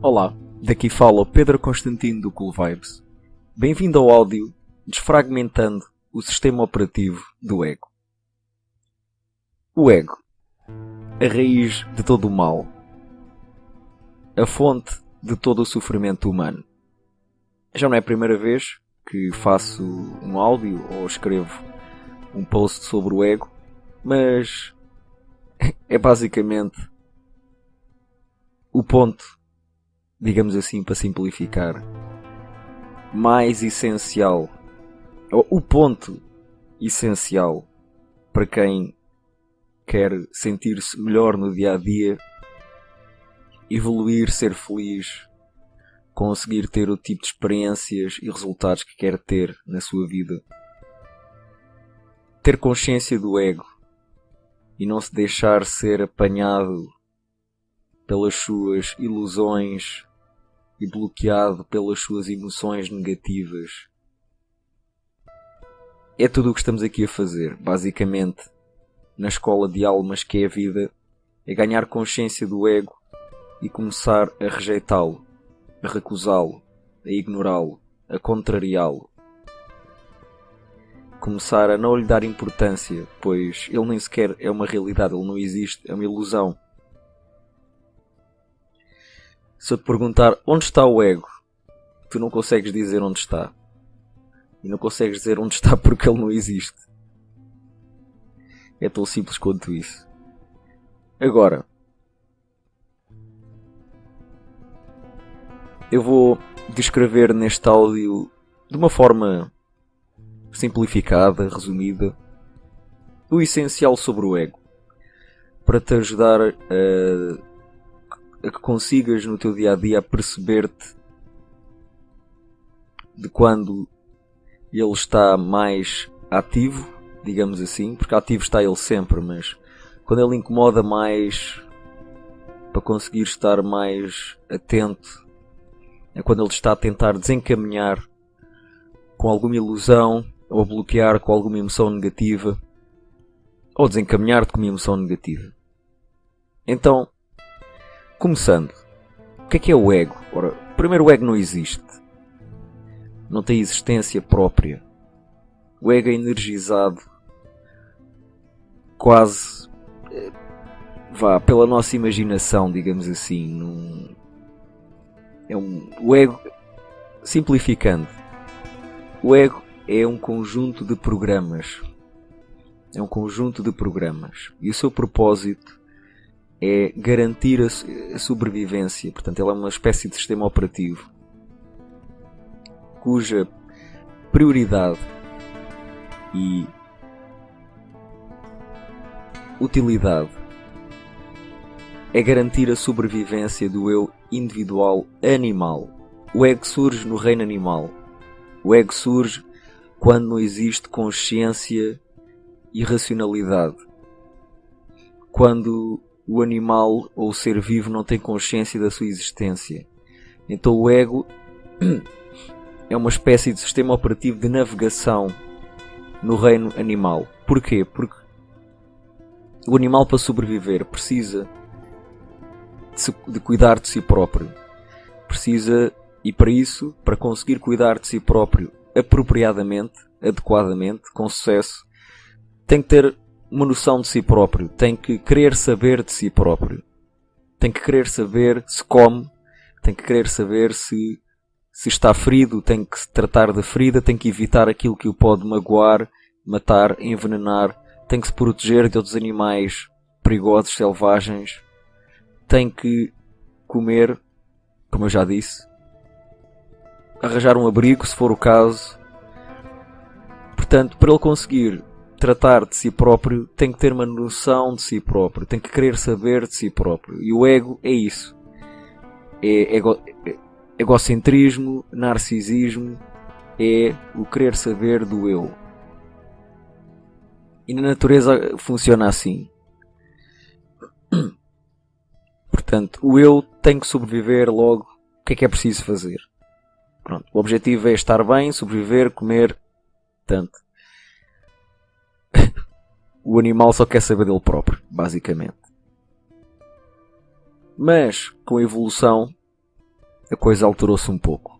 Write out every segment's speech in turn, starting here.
Olá, daqui fala o Pedro Constantino do Cool Vibes. Bem-vindo ao áudio Desfragmentando o Sistema Operativo do Ego. O ego, a raiz de todo o mal, a fonte de todo o sofrimento humano. Já não é a primeira vez que faço um áudio ou escrevo um post sobre o ego, mas é basicamente o ponto, digamos assim, para simplificar, mais essencial, ou o ponto essencial para quem quer sentir-se melhor no dia a dia, evoluir, ser feliz, conseguir ter o tipo de experiências e resultados que quer ter na sua vida. Ter consciência do ego e não se deixar ser apanhado pelas suas ilusões e bloqueado pelas suas emoções negativas. É tudo o que estamos aqui a fazer, basicamente, na escola de almas que é a vida, é ganhar consciência do ego e começar a rejeitá-lo, a recusá-lo, a ignorá-lo, a contrariá-lo. Começar a não lhe dar importância, pois ele nem sequer é uma realidade, ele não existe, é uma ilusão. Se eu te perguntar onde está o ego, tu não consegues dizer onde está. E não consegues dizer onde está porque ele não existe. É tão simples quanto isso. Agora, eu vou descrever neste áudio de uma forma simplificada, resumida, o essencial sobre o ego, para te ajudar a que consigas no teu dia a dia perceber-te de quando ele está mais ativo, digamos assim, porque ativo está ele sempre, mas quando ele incomoda mais, para conseguir estar mais atento, é quando ele está a tentar desencaminhar com alguma ilusão ou bloquear com alguma emoção negativa, ou desencaminhar-te com uma emoção negativa. Então, começando, o que é o ego? Ora, primeiro, o ego não existe. Não tem existência própria. O ego é energizado quase pela nossa imaginação, digamos assim. O ego, simplificando, o ego é um conjunto de programas. É um conjunto de programas. E o seu propósito é garantir a sobrevivência. Portanto, ele é uma espécie de sistema operativo cuja prioridade e utilidade é garantir a sobrevivência do eu individual animal. O ego surge no reino animal. O ego surge quando não existe consciência e racionalidade. Quando o animal ou o ser vivo não tem consciência da sua existência. Então o ego é uma espécie de sistema operativo de navegação no reino animal. Porquê? Porque o animal, para sobreviver, precisa de cuidar de si próprio. Precisa, e para isso, para conseguir cuidar de si próprio apropriadamente, adequadamente, com sucesso, tem que ter uma noção de si próprio, tem que querer saber de si próprio, tem que querer saber se come, tem que querer saber se está ferido, tem que se tratar da ferida, tem que evitar aquilo que o pode magoar, matar, envenenar, tem que se proteger de outros animais perigosos, selvagens, tem que comer, como eu já disse, arranjar um abrigo, se for o caso. Portanto, para ele conseguir tratar de si próprio, tem que ter uma noção de si próprio, tem que querer saber de si próprio. E o ego é isso. É egocentrismo, narcisismo, é o querer saber do eu. E na natureza funciona assim. Portanto, o eu tem que sobreviver logo. O que é preciso fazer? Pronto, o objetivo é estar bem, sobreviver, comer. Portanto, o animal só quer saber dele próprio, basicamente. Mas, com a evolução, a coisa alterou-se um pouco.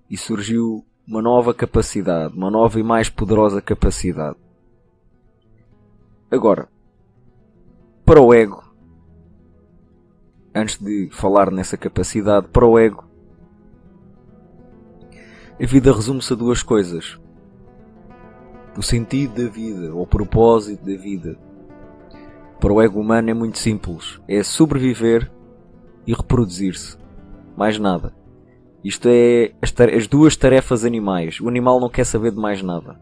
E surgiu uma nova capacidade, uma nova e mais poderosa capacidade. Agora, para o ego, antes de falar nessa capacidade, para o ego, a vida resume-se a duas coisas. O sentido da vida, ou o propósito da vida. Para o ego humano é muito simples. É sobreviver e reproduzir-se. Mais nada. Isto é as duas tarefas animais. O animal não quer saber de mais nada.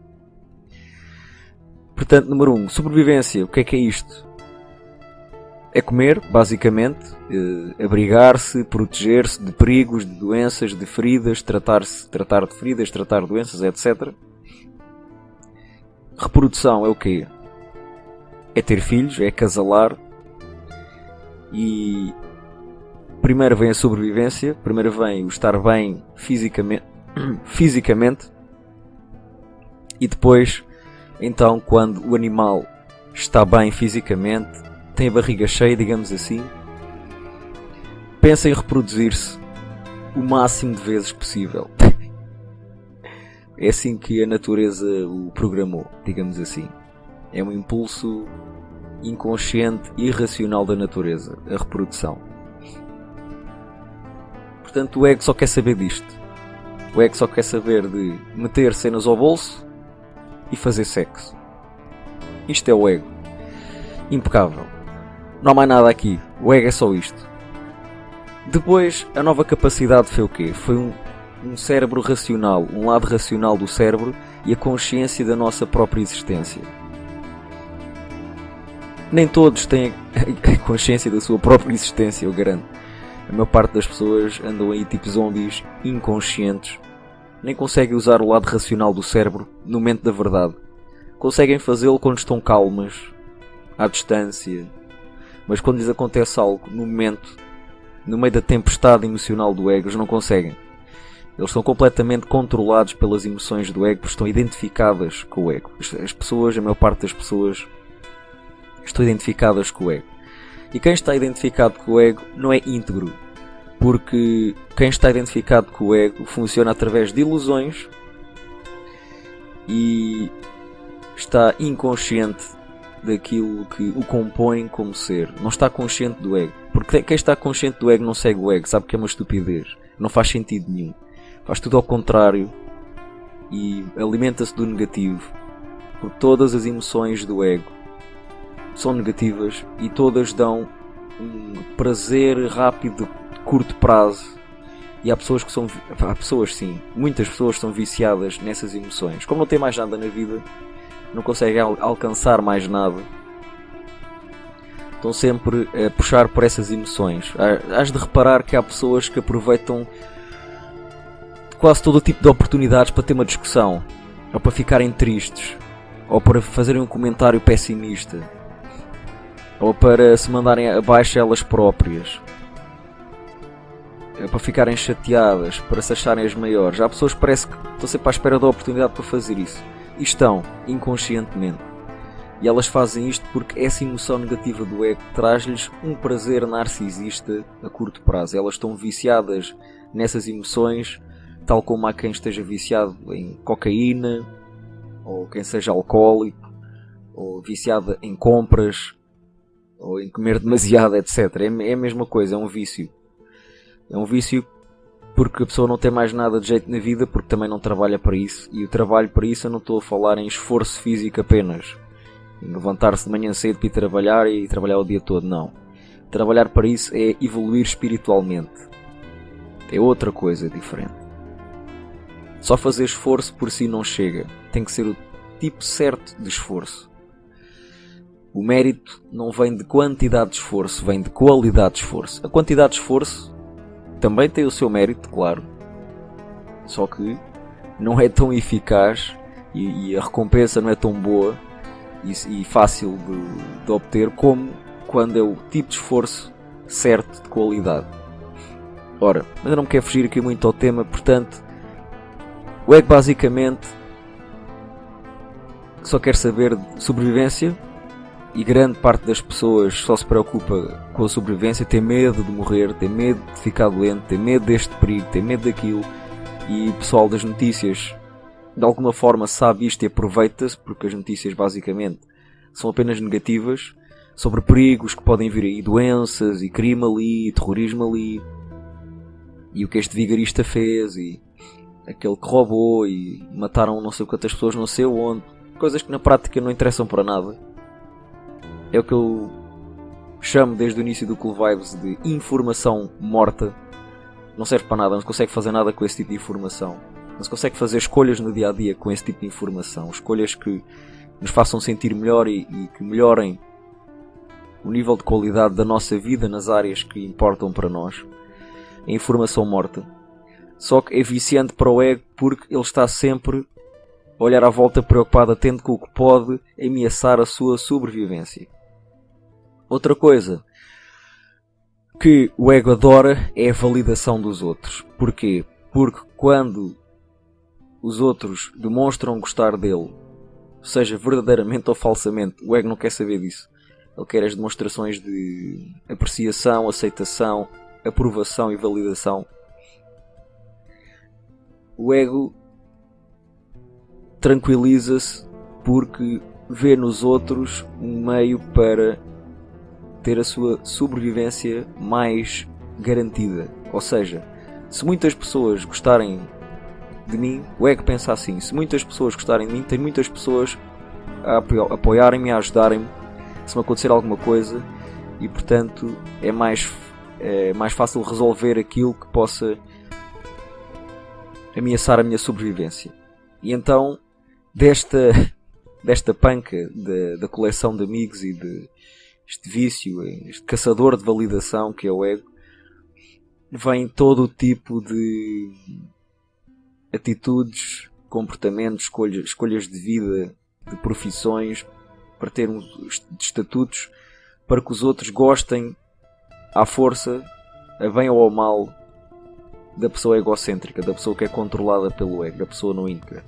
Portanto, número 1. Sobrevivência. O que é isto? É comer, basicamente. Abrigar-se, proteger-se de perigos, de doenças, de feridas. Tratar de feridas, tratar de doenças, etc. Reprodução é o quê? É ter filhos, é acasalar. E primeiro vem a sobrevivência, primeiro vem o estar bem fisicamente, e depois, então, quando o animal está bem fisicamente, tem a barriga cheia, digamos assim, pensa em reproduzir-se o máximo de vezes possível. É assim que a natureza o programou, digamos assim. É um impulso inconsciente e irracional da natureza, a reprodução. Portanto, o ego só quer saber disto. O ego só quer saber de meter cenas ao bolso e fazer sexo. Isto é o ego. Impecável. Não há mais nada aqui. O ego é só isto. Depois, a nova capacidade foi o quê? Foi um cérebro racional, um lado racional do cérebro e a consciência da nossa própria existência. Nem todos têm a consciência da sua própria existência, eu garanto. A maior parte das pessoas andam aí tipo zombies inconscientes. Nem conseguem usar o lado racional do cérebro no momento da verdade. Conseguem fazê-lo quando estão calmas, à distância. Mas quando lhes acontece algo no momento, no meio da tempestade emocional do ego, eles não conseguem. Eles são completamente controlados pelas emoções do ego, porque estão identificadas com o ego. As pessoas, a maior parte das pessoas, estão identificadas com o ego. E quem está identificado com o ego não é íntegro, porque quem está identificado com o ego funciona através de ilusões e está inconsciente daquilo que o compõe como ser. Não está consciente do ego. Porque quem está consciente do ego não segue o ego, sabe que é uma estupidez. Não faz sentido nenhum. Faz tudo ao contrário e alimenta-se do negativo. Porque todas as emoções do ego são negativas e todas dão um prazer rápido de curto prazo. E há pessoas que são... Há pessoas, sim. Muitas pessoas são viciadas nessas emoções. Como não tem mais nada na vida, não conseguem alcançar mais nada. Estão sempre a puxar por essas emoções. Hás de reparar que há pessoas que aproveitam quase todo o tipo de oportunidades para ter uma discussão, ou para ficarem tristes, ou para fazerem um comentário pessimista, ou para se mandarem abaixo elas próprias, para ficarem chateadas, para se acharem as maiores. Há pessoas que parece que estão sempre à espera da oportunidade para fazer isso. E estão, inconscientemente. E elas fazem isto porque essa emoção negativa do ego traz-lhes um prazer narcisista a curto prazo. Elas estão viciadas nessas emoções, tal como há quem esteja viciado em cocaína, ou quem seja alcoólico, ou viciado em compras, ou em comer demasiado, etc. É a mesma coisa, é um vício. É um vício porque a pessoa não tem mais nada de jeito na vida, porque também não trabalha para isso. E o trabalho para isso eu não estou a falar em esforço físico apenas. Em levantar-se de manhã cedo para ir trabalhar e trabalhar o dia todo, não. Trabalhar para isso é evoluir espiritualmente. É outra coisa diferente. Só fazer esforço por si não chega. Tem que ser o tipo certo de esforço. O mérito não vem de quantidade de esforço, vem de qualidade de esforço. A quantidade de esforço também tem o seu mérito, claro. Só que não é tão eficaz e a recompensa não é tão boa e fácil de obter como quando é o tipo de esforço certo de qualidade. Ora, mas eu não me quero fugir aqui muito ao tema, portanto, o ego basicamente só quer saber de sobrevivência e grande parte das pessoas só se preocupa com a sobrevivência, tem medo de morrer, tem medo de ficar doente, tem medo deste perigo, tem medo daquilo, e o pessoal das notícias de alguma forma sabe isto e aproveita-se, porque as notícias basicamente são apenas negativas, sobre perigos que podem vir aí, doenças e crime ali, e terrorismo ali, e o que este vigarista fez, e aquele que roubou, e mataram não sei quantas pessoas não sei onde, coisas que na prática não interessam para nada. É o que eu chamo desde o início do Cool Vibes de informação morta. Não serve para nada, não se consegue fazer nada com esse tipo de informação. Não se consegue fazer escolhas no dia a dia com esse tipo de informação. Escolhas que nos façam sentir melhor e que melhorem o nível de qualidade da nossa vida nas áreas que importam para nós. É informação morta. Só que é viciante para o ego porque ele está sempre a olhar à volta preocupado, atento com o que pode ameaçar a sua sobrevivência. Outra coisa que o ego adora é a validação dos outros. Porquê? Porque quando os outros demonstram gostar dele, seja verdadeiramente ou falsamente, o ego não quer saber disso. Ele quer as demonstrações de apreciação, aceitação, aprovação e validação. O ego tranquiliza-se porque vê nos outros um meio para ter a sua sobrevivência mais garantida. Ou seja, se muitas pessoas gostarem de mim, o ego pensa assim: se muitas pessoas gostarem de mim, tem muitas pessoas a apoiarem-me, a ajudarem-me se me acontecer alguma coisa, e portanto é mais fácil resolver aquilo que possa ameaçar a minha sobrevivência. E então desta panca da coleção de amigos e de este vício, este caçador de validação que é o ego, vem todo o tipo de atitudes, comportamentos, escolhas de vida, de profissões, para ter de estatutos, para que os outros gostem à força, a bem ou ao mal, da pessoa egocêntrica, da pessoa que é controlada pelo ego, da pessoa não íntegra.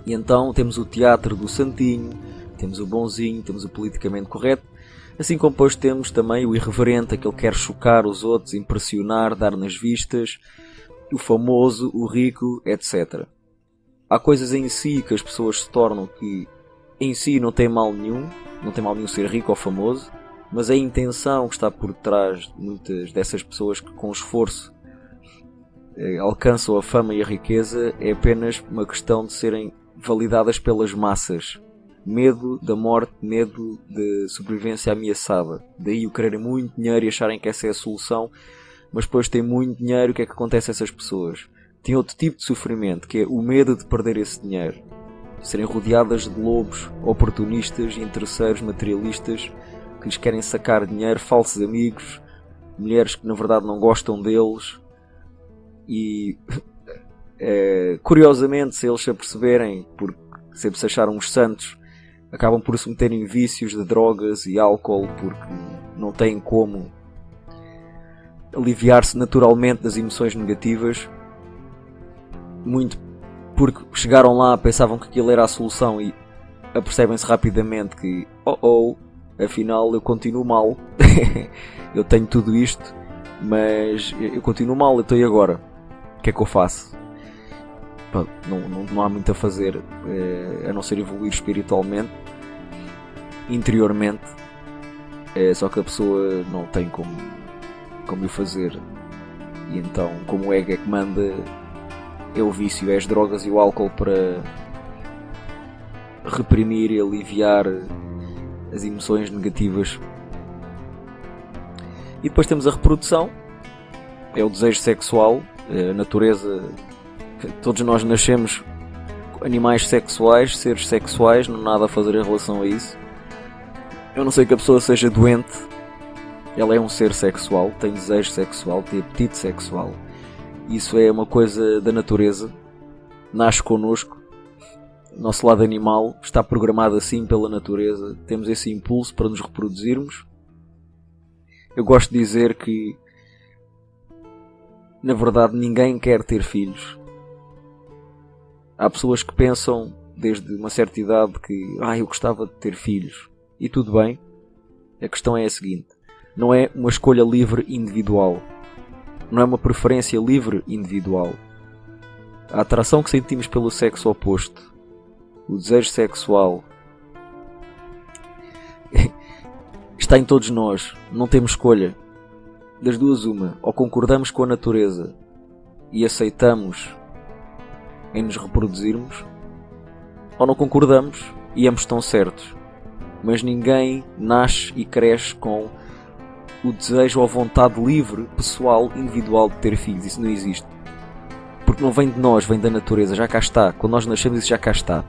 E então temos o teatro do santinho, temos o bonzinho, temos o politicamente correto, assim como depois temos também o irreverente, aquele que quer chocar os outros, impressionar, dar nas vistas, o famoso, o rico, etc. Há coisas em si que as pessoas se tornam que em si não tem mal nenhum ser rico ou famoso, mas a intenção que está por trás de muitas dessas pessoas que com esforço alcançam a fama e a riqueza é apenas uma questão de serem validadas pelas massas. Medo da morte, medo de sobrevivência ameaçada. Daí o quererem muito dinheiro e acharem que essa é a solução, mas depois têm muito dinheiro, o que é que acontece a essas pessoas? Têm outro tipo de sofrimento, que é o medo de perder esse dinheiro. Serem rodeadas de lobos oportunistas e interesseiros materialistas que lhes querem sacar dinheiro, falsos amigos, mulheres que na verdade não gostam deles. E curiosamente, se eles se aperceberem, porque sempre se acharam uns santos, acabam por se meterem em vícios de drogas e álcool porque não têm como aliviar-se naturalmente das emoções negativas, muito porque chegaram lá, pensavam que aquilo era a solução e apercebem-se rapidamente que afinal eu continuo mal. Eu tenho tudo isto, mas eu continuo mal, então e agora? O que é que eu faço? Pronto, não há muito a fazer, a não ser evoluir espiritualmente, interiormente, só que a pessoa não tem como o fazer, e então como o ego é que manda, é o vício, é as drogas e o álcool para reprimir e aliviar as emoções negativas. E depois temos a reprodução, é o desejo sexual, a natureza. Todos nós nascemos animais sexuais, seres sexuais, não há nada a fazer em relação a isso. Eu não sei que a pessoa seja doente, ela é um ser sexual, tem desejo sexual, tem apetite sexual. Isso é uma coisa da natureza, nasce connosco, nosso lado animal está programado assim pela natureza, temos esse impulso para nos reproduzirmos. Eu gosto de dizer que, na verdade, ninguém quer ter filhos. Há pessoas que pensam, desde uma certa idade, que eu gostava de ter filhos. E tudo bem. A questão é a seguinte. Não é uma escolha livre individual. Não é uma preferência livre individual. A atração que sentimos pelo sexo oposto, o desejo sexual, está em todos nós. Não temos escolha. Das duas uma. Ou concordamos com a natureza e aceitamos em nos reproduzirmos, ou não concordamos e ambos estão certos. Mas ninguém nasce e cresce com o desejo ou a vontade livre, pessoal, individual de ter filhos. Isso não existe. Porque não vem de nós, vem da natureza. Já cá está. Quando nós nascemos, isso já cá está.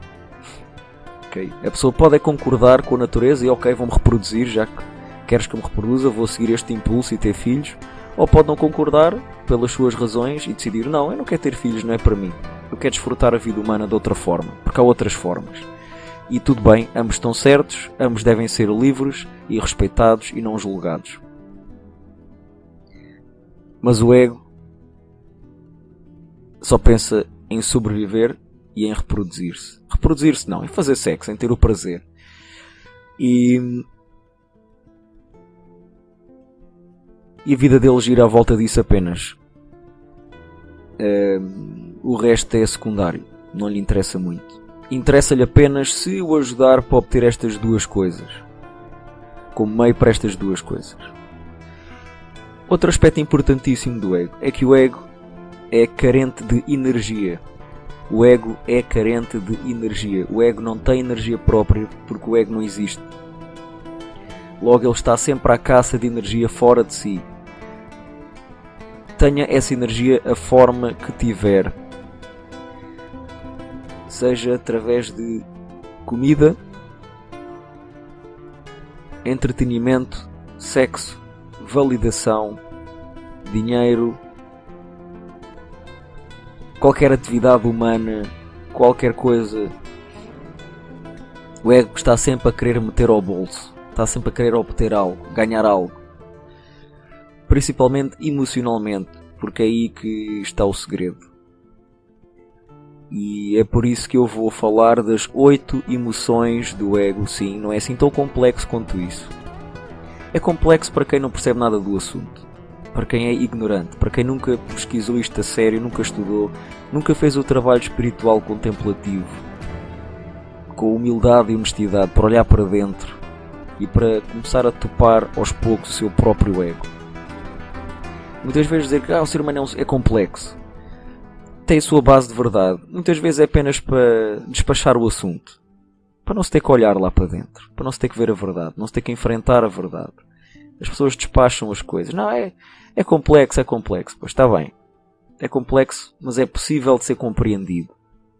Okay? A pessoa pode concordar com a natureza e ok, vou-me reproduzir, já que queres que eu me reproduza, vou seguir este impulso e ter filhos. Ou pode não concordar pelas suas razões e decidir, não, eu não quero ter filhos, não é para mim. Eu quero desfrutar a vida humana de outra forma, porque há outras formas. E tudo bem, ambos estão certos, ambos devem ser livres e respeitados e não julgados. Mas o ego só pensa em sobreviver e em reproduzir-se. Reproduzir-se não, em fazer sexo, em ter o prazer. E a vida dele gira à volta disso apenas. O resto é secundário, não lhe interessa muito. Interessa-lhe apenas se o ajudar para obter estas duas coisas, como meio para estas duas coisas. Outro aspecto importantíssimo do ego é que o ego é carente de energia. O ego é carente de energia. O ego não tem energia própria porque o ego não existe. Logo, ele está sempre à caça de energia fora de si. Tenha essa energia a forma que tiver. Seja através de comida, entretenimento, sexo, validação, dinheiro, qualquer atividade humana, qualquer coisa. O ego está sempre a querer meter ao bolso, está sempre a querer obter algo, ganhar algo. Principalmente emocionalmente, porque é aí que está o segredo. E é por isso que eu vou falar das 8 emoções do ego. Sim, não é assim tão complexo quanto isso. É complexo para quem não percebe nada do assunto, para quem é ignorante, para quem nunca pesquisou isto a sério, nunca estudou, nunca fez o trabalho espiritual contemplativo, com humildade e honestidade, para olhar para dentro e para começar a topar aos poucos o seu próprio ego. Muitas vezes dizer que o ser humano é complexo, tem a sua base de verdade. Muitas vezes é apenas para despachar o assunto, para não se ter que olhar lá para dentro, para não se ter que ver a verdade, não se ter que enfrentar a verdade. As pessoas despacham as coisas. Não, é complexo, pois está bem. É complexo, mas é possível de ser compreendido.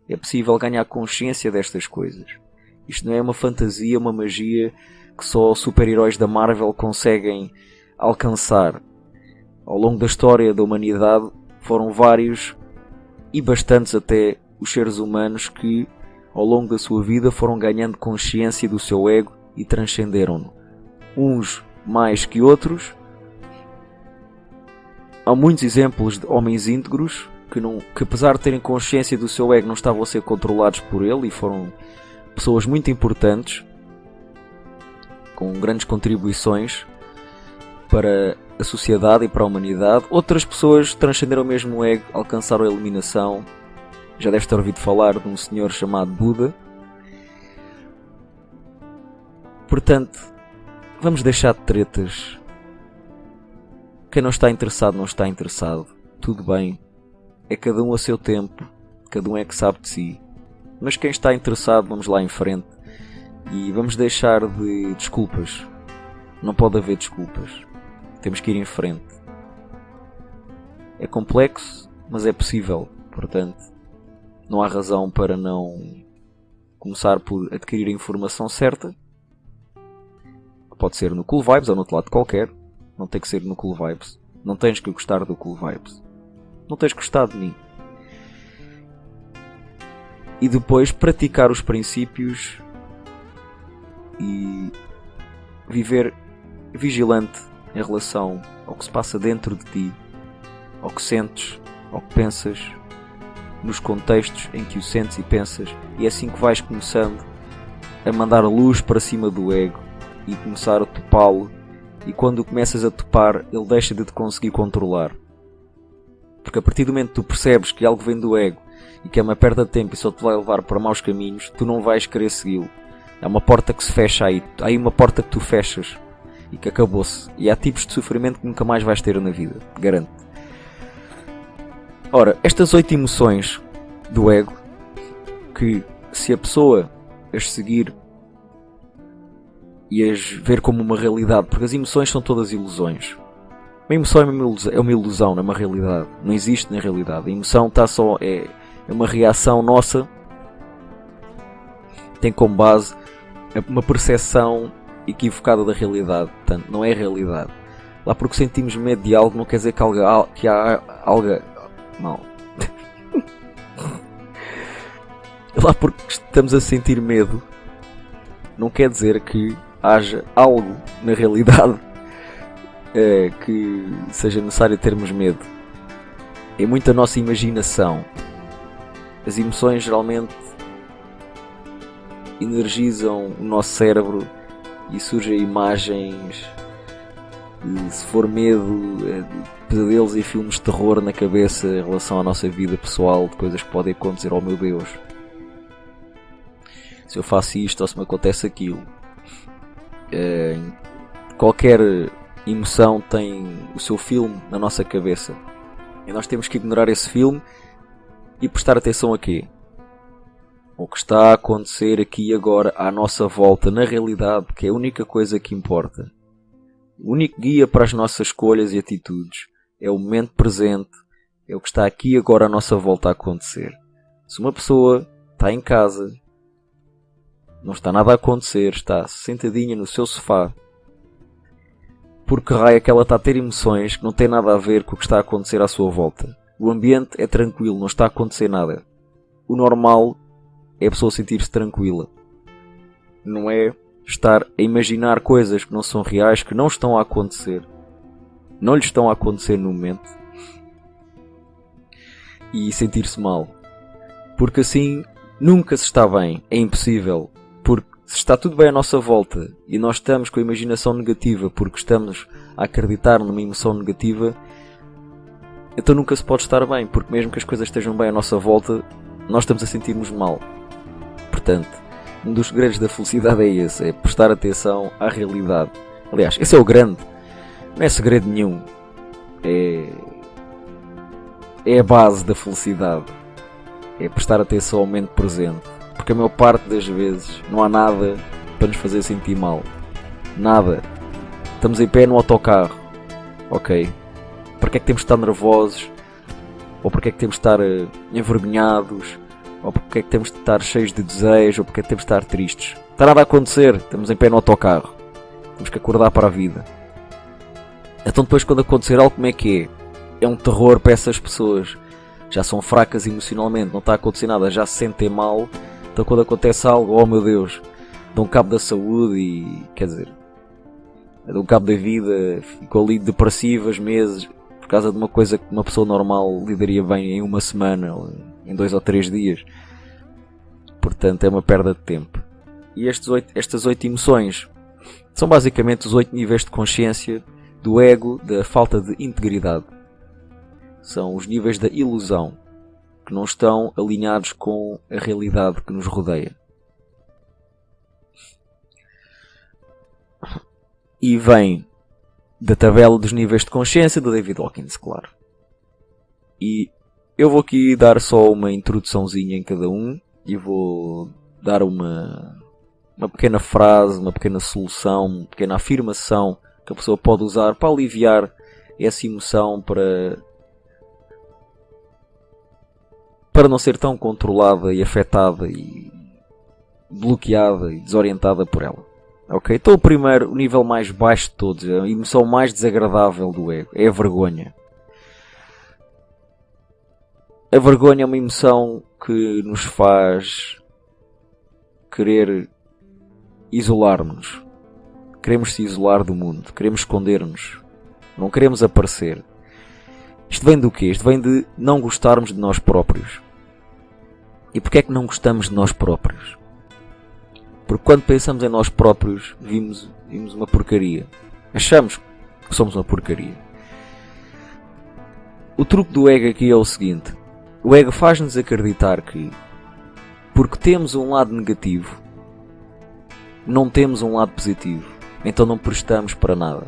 É possível ganhar consciência destas coisas. Isto não é uma fantasia, uma magia que só os super-heróis da Marvel conseguem alcançar. Ao longo da história da humanidade foram vários e bastantes até os seres humanos que ao longo da sua vida foram ganhando consciência do seu ego e transcenderam-no. Uns mais que outros. Há muitos exemplos de homens íntegros que apesar de terem consciência do seu ego não estavam a ser controlados por ele e foram pessoas muito importantes com grandes contribuições para a sociedade e para a humanidade. Outras pessoas transcenderam mesmo o ego, alcançaram a iluminação. Já deves ter ouvido falar de um senhor chamado Buda. Portanto, vamos deixar de tretas. Quem não está interessado, não está interessado. Tudo bem. É cada um a seu tempo. Cada um é que sabe de si. Mas quem está interessado, vamos lá em frente. E vamos deixar de desculpas. Não pode haver desculpas. Temos que ir em frente. É complexo, mas é possível. Portanto, não há razão para não começar por adquirir a informação certa. Pode ser no Cool Vibes ou no outro lado qualquer. Não tem que ser no Cool Vibes. Não tens que gostar do Cool Vibes. Não tens que gostar de mim. E depois praticar os princípios e viver vigilante em relação ao que se passa dentro de ti, ao que sentes, ao que pensas, nos contextos em que o sentes e pensas, e é assim que vais começando a mandar luz para cima do ego e começar a topá-lo, e quando começas a topar, ele deixa de te conseguir controlar. Porque a partir do momento que tu percebes que algo vem do ego e que é uma perda de tempo e só te vai levar para maus caminhos, tu não vais querer segui-lo. É uma porta que se fecha aí. Há aí uma porta que tu fechas e que acabou-se. E há tipos de sofrimento que nunca mais vais ter na vida, garanto. Ora, estas 8 emoções do ego, que se a pessoa as seguir e as ver como uma realidade, porque as emoções são todas ilusões. Uma emoção é uma ilusão, não é uma realidade. Não existe na realidade. A emoção está só, é uma reação nossa, tem como base uma percepção equivocada da realidade. Portanto, não é realidade. Lá porque sentimos medo de algo, não quer dizer que há algo mal. Lá porque estamos a sentir medo, não quer dizer que haja algo na realidade que seja necessário termos medo. É muito a nossa imaginação. As emoções geralmente energizam o nosso cérebro e surgem imagens, se for medo, pesadelos e filmes de terror na cabeça em relação à nossa vida pessoal, de coisas que podem acontecer. Oh meu Deus, se eu faço isto ou se me acontece aquilo. Qualquer emoção tem o seu filme na nossa cabeça e nós temos que ignorar esse filme e prestar atenção a quê? O que está a acontecer aqui e agora à nossa volta, na realidade, que é a única coisa que importa. O único guia para as nossas escolhas e atitudes é o momento presente, é o que está aqui e agora à nossa volta a acontecer. Se uma pessoa está em casa, não está nada a acontecer, está sentadinha no seu sofá, porque raio é que ela está a ter emoções que não têm nada a ver com o que está a acontecer à sua volta. O ambiente é tranquilo, não está a acontecer nada. O normal é a pessoa sentir-se tranquila. Não é estar a imaginar coisas que não são reais, que não estão a acontecer. Não lhe estão a acontecer no momento. E sentir-se mal. Porque assim nunca se está bem. É impossível. Porque se está tudo bem à nossa volta e nós estamos com a imaginação negativa porque estamos a acreditar numa emoção negativa, então nunca se pode estar bem. Porque mesmo que as coisas estejam bem à nossa volta, nós estamos a sentir-nos mal. Portanto, um dos segredos da felicidade é esse, é prestar atenção à realidade. Aliás, esse é o grande, não é segredo nenhum, é a base da felicidade, é prestar atenção ao momento presente, porque a maior parte das vezes não há nada para nos fazer sentir mal, nada. Estamos em pé no autocarro, ok? Porque é que temos de estar nervosos? Ou porque é que temos de estar envergonhados? Ou porque é que temos de estar cheios de desejo, ou porque é que temos de estar tristes? Não está nada a acontecer, estamos em pé no autocarro. Temos que acordar para a vida. Então depois quando acontecer algo, como é que é? É um terror para essas pessoas. Já são fracas emocionalmente, não está a acontecer nada, já se sentem mal. Então quando acontece algo, oh meu Deus, dão cabo da saúde e, quer dizer, dão cabo da vida, ficam ali depressivas meses, por causa de uma coisa que uma pessoa normal lidaria bem em uma semana, ou em 2 ou 3 dias. Portanto, é uma perda de tempo. E estas 8 emoções são basicamente os 8 níveis de consciência do ego, da falta de integridade. São os níveis da ilusão, que não estão alinhados com a realidade que nos rodeia. E vem da tabela dos níveis de consciência do David Hawkins, claro. E eu vou aqui dar só uma introduçãozinha em cada um e vou dar uma pequena frase, uma pequena solução, uma pequena afirmação que a pessoa pode usar para aliviar essa emoção, para não ser tão controlada e afetada e bloqueada e desorientada por ela. Ok? Então o primeiro, o nível mais baixo de todos, a emoção mais desagradável do ego, é a vergonha. A vergonha é uma emoção que nos faz querer isolar-nos. Queremos se isolar do mundo, queremos esconder-nos, não queremos aparecer. Isto vem do quê? Isto vem de não gostarmos de nós próprios. E porquê é que não gostamos de nós próprios? Porque quando pensamos em nós próprios, vimos uma porcaria. Achamos que somos uma porcaria. O truque do ego aqui é o seguinte. O ego faz-nos acreditar que, porque temos um lado negativo, não temos um lado positivo. Então não prestamos para nada.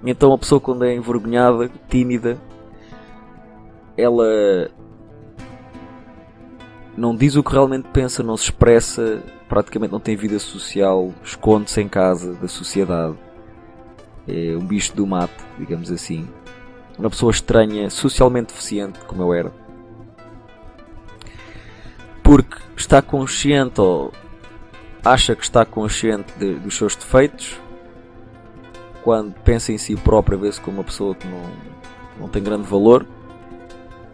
Então a pessoa, quando é envergonhada, tímida, ela não diz o que realmente pensa, não se expressa, praticamente não tem vida social, esconde-se em casa da sociedade. É um bicho do mato, digamos assim. Uma pessoa estranha, socialmente deficiente, como eu era. Porque está consciente ou acha que está consciente dos seus defeitos. Quando pensa em si própria, vê-se como uma pessoa que não tem grande valor.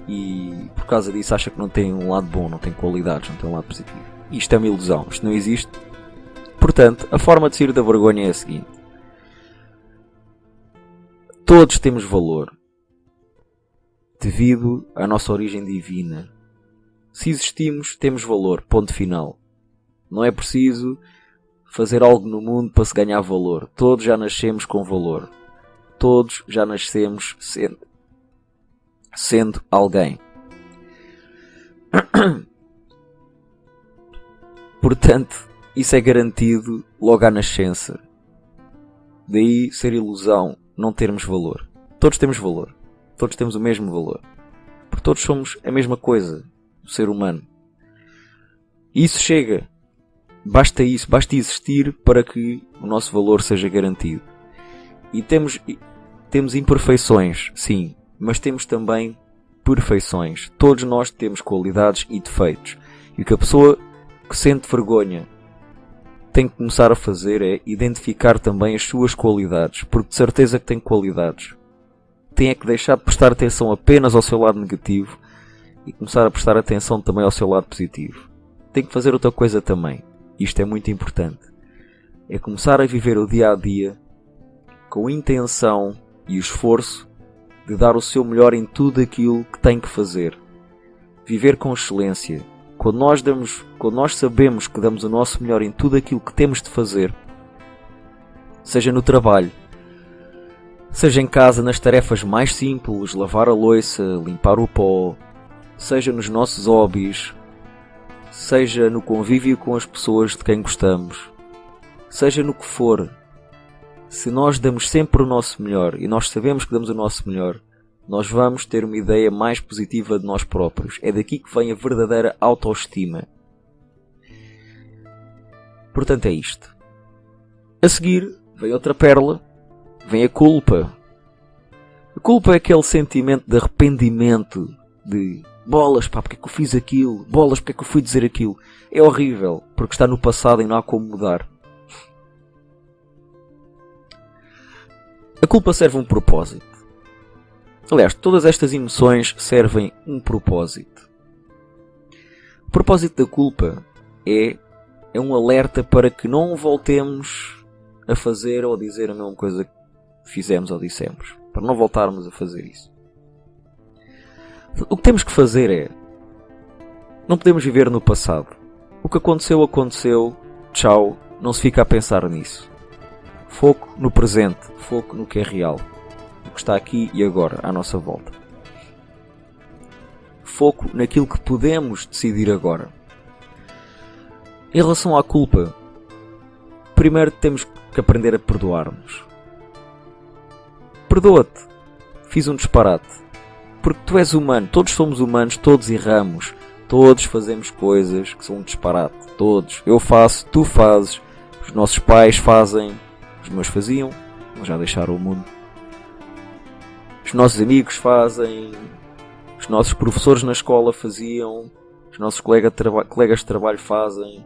E por causa disso acha que não tem um lado bom, não tem qualidades, não tem um lado positivo. Isto é uma ilusão, isto não existe. Portanto, a forma de sair da vergonha é a seguinte. Todos temos valor devido à nossa origem divina. Se existimos, temos valor, ponto final. Não é preciso fazer algo no mundo para se ganhar valor. Todos já nascemos com valor. Todos já nascemos sendo alguém. Portanto, isso é garantido logo à nascença. Daí ser ilusão não termos valor. Todos temos valor. Todos temos o mesmo valor. Porque todos somos a mesma coisa. O ser humano. E isso chega. Basta isso. Basta existir para que o nosso valor seja garantido. E temos imperfeições, sim. Mas temos também perfeições. Todos nós temos qualidades e defeitos. E o que a pessoa que sente vergonha tem que começar a fazer é identificar também as suas qualidades. Porque de certeza que tem qualidades. Tem é que deixar de prestar atenção apenas ao seu lado negativo e começar a prestar atenção também ao seu lado positivo. Tem que fazer outra coisa também. Isto é muito importante. É começar a viver o dia a dia com a intenção e o esforço de dar o seu melhor em tudo aquilo que tem que fazer. Viver com excelência. Quando nós sabemos que damos o nosso melhor em tudo aquilo que temos de fazer, seja no trabalho, seja em casa nas tarefas mais simples, lavar a louça, limpar o pó, seja nos nossos hobbies, seja no convívio com as pessoas de quem gostamos, seja no que for, se nós damos sempre o nosso melhor e nós sabemos que damos o nosso melhor, nós vamos ter uma ideia mais positiva de nós próprios. É daqui que vem a verdadeira autoestima. Portanto é isto. A seguir vem outra pérola. Vem a culpa. A culpa é aquele sentimento de arrependimento. De bolas, pá, porque é que eu fiz aquilo? Bolas, porque é que eu fui dizer aquilo? É horrível, porque está no passado e não há como mudar. A culpa serve um propósito. Aliás, todas estas emoções servem um propósito. O propósito da culpa é um alerta para que não voltemos a fazer ou a dizer a mesma coisa que fizemos ou dissemos. Para não voltarmos a fazer isso. O que temos que fazer é... Não podemos viver no passado. O que aconteceu, aconteceu. Tchau. Não se fica a pensar nisso. Foco no presente. Foco no que é real. O que está aqui e agora, à nossa volta. Foco naquilo que podemos decidir agora. Em relação à culpa, primeiro temos que aprender a perdoar-nos. Perdoa-te. Fiz um disparate. Porque tu és humano. Todos somos humanos. Todos erramos. Todos fazemos coisas que são um disparate. Todos. Eu faço. Tu fazes. Os nossos pais fazem. Os meus faziam. Eles já deixaram o mundo. Os nossos amigos fazem. Os nossos professores na escola faziam. Os nossos colegas de trabalho fazem.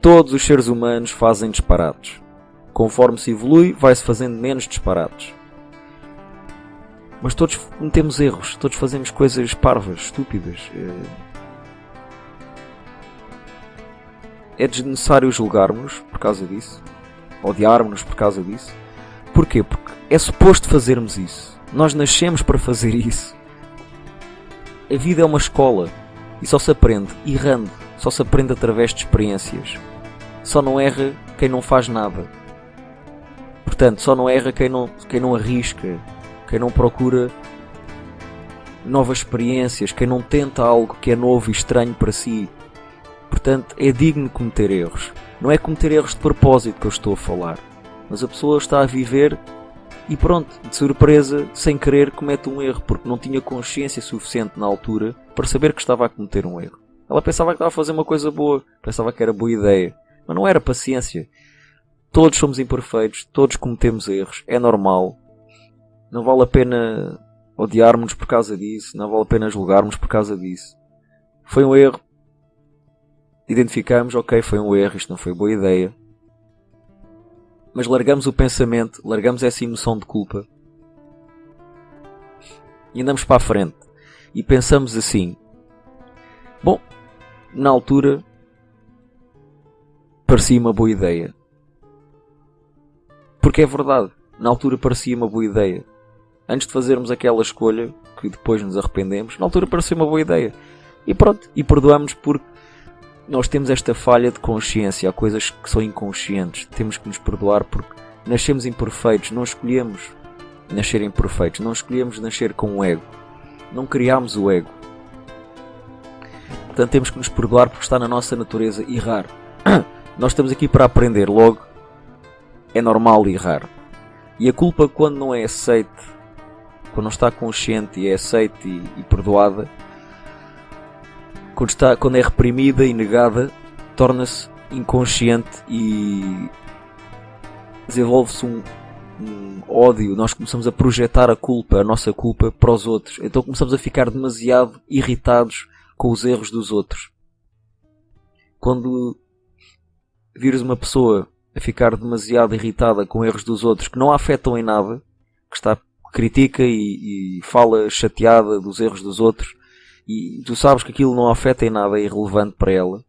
Todos os seres humanos fazem disparates. Conforme se evolui, vai-se fazendo menos disparates. Mas todos cometemos erros. Todos fazemos coisas parvas, estúpidas. É desnecessário julgarmos por causa disso. Odiarmos-nos por causa disso. Porquê? Porque é suposto fazermos isso. Nós nascemos para fazer isso. A vida é uma escola. E só se aprende errando. Só se aprende através de experiências. só não erra quem não faz nada. Portanto, só não erra quem não arrisca, quem não procura novas experiências, quem não tenta algo que é novo e estranho para si. Portanto, é digno de cometer erros. Não é cometer erros de propósito que eu estou a falar, mas a pessoa está a viver e pronto, de surpresa, sem querer, comete um erro, porque não tinha consciência suficiente na altura para saber que estava a cometer um erro. Ela pensava que estava a fazer uma coisa boa, pensava que era boa ideia, mas não era. Paciência. Todos somos imperfeitos, todos cometemos erros, é normal. Não vale a pena odiarmos-nos por causa disso, não vale a pena julgarmos por causa disso. Foi um erro. Identificamos, ok, foi um erro, isto não foi boa ideia. Mas largamos o pensamento, largamos essa emoção de culpa e andamos para a frente. E pensamos assim: bom, na altura parecia uma boa ideia. Porque é verdade, na altura parecia uma boa ideia. Antes de fazermos aquela escolha, que depois nos arrependemos, na altura parecia uma boa ideia. E pronto, e perdoamos porque nós temos esta falha de consciência. Há coisas que são inconscientes. Temos que nos perdoar porque nascemos imperfeitos. Não escolhemos nascer imperfeitos. Não escolhemos nascer com o ego. Não criámos o ego. Portanto, temos que nos perdoar porque está na nossa natureza errar. Nós estamos aqui para aprender. Logo, é normal errar. E a culpa, quando não é aceite, quando não está consciente e é aceite e perdoada, quando é reprimida e negada, torna-se inconsciente e desenvolve-se um ódio. Nós começamos a projetar a nossa culpa para os outros. Então começamos a ficar demasiado irritados com os erros dos outros. Quando vires uma pessoa a ficar demasiado irritada com erros dos outros que não a afetam em nada, que critica e fala chateada dos erros dos outros, e tu sabes que aquilo não afeta em nada, é irrelevante para ela.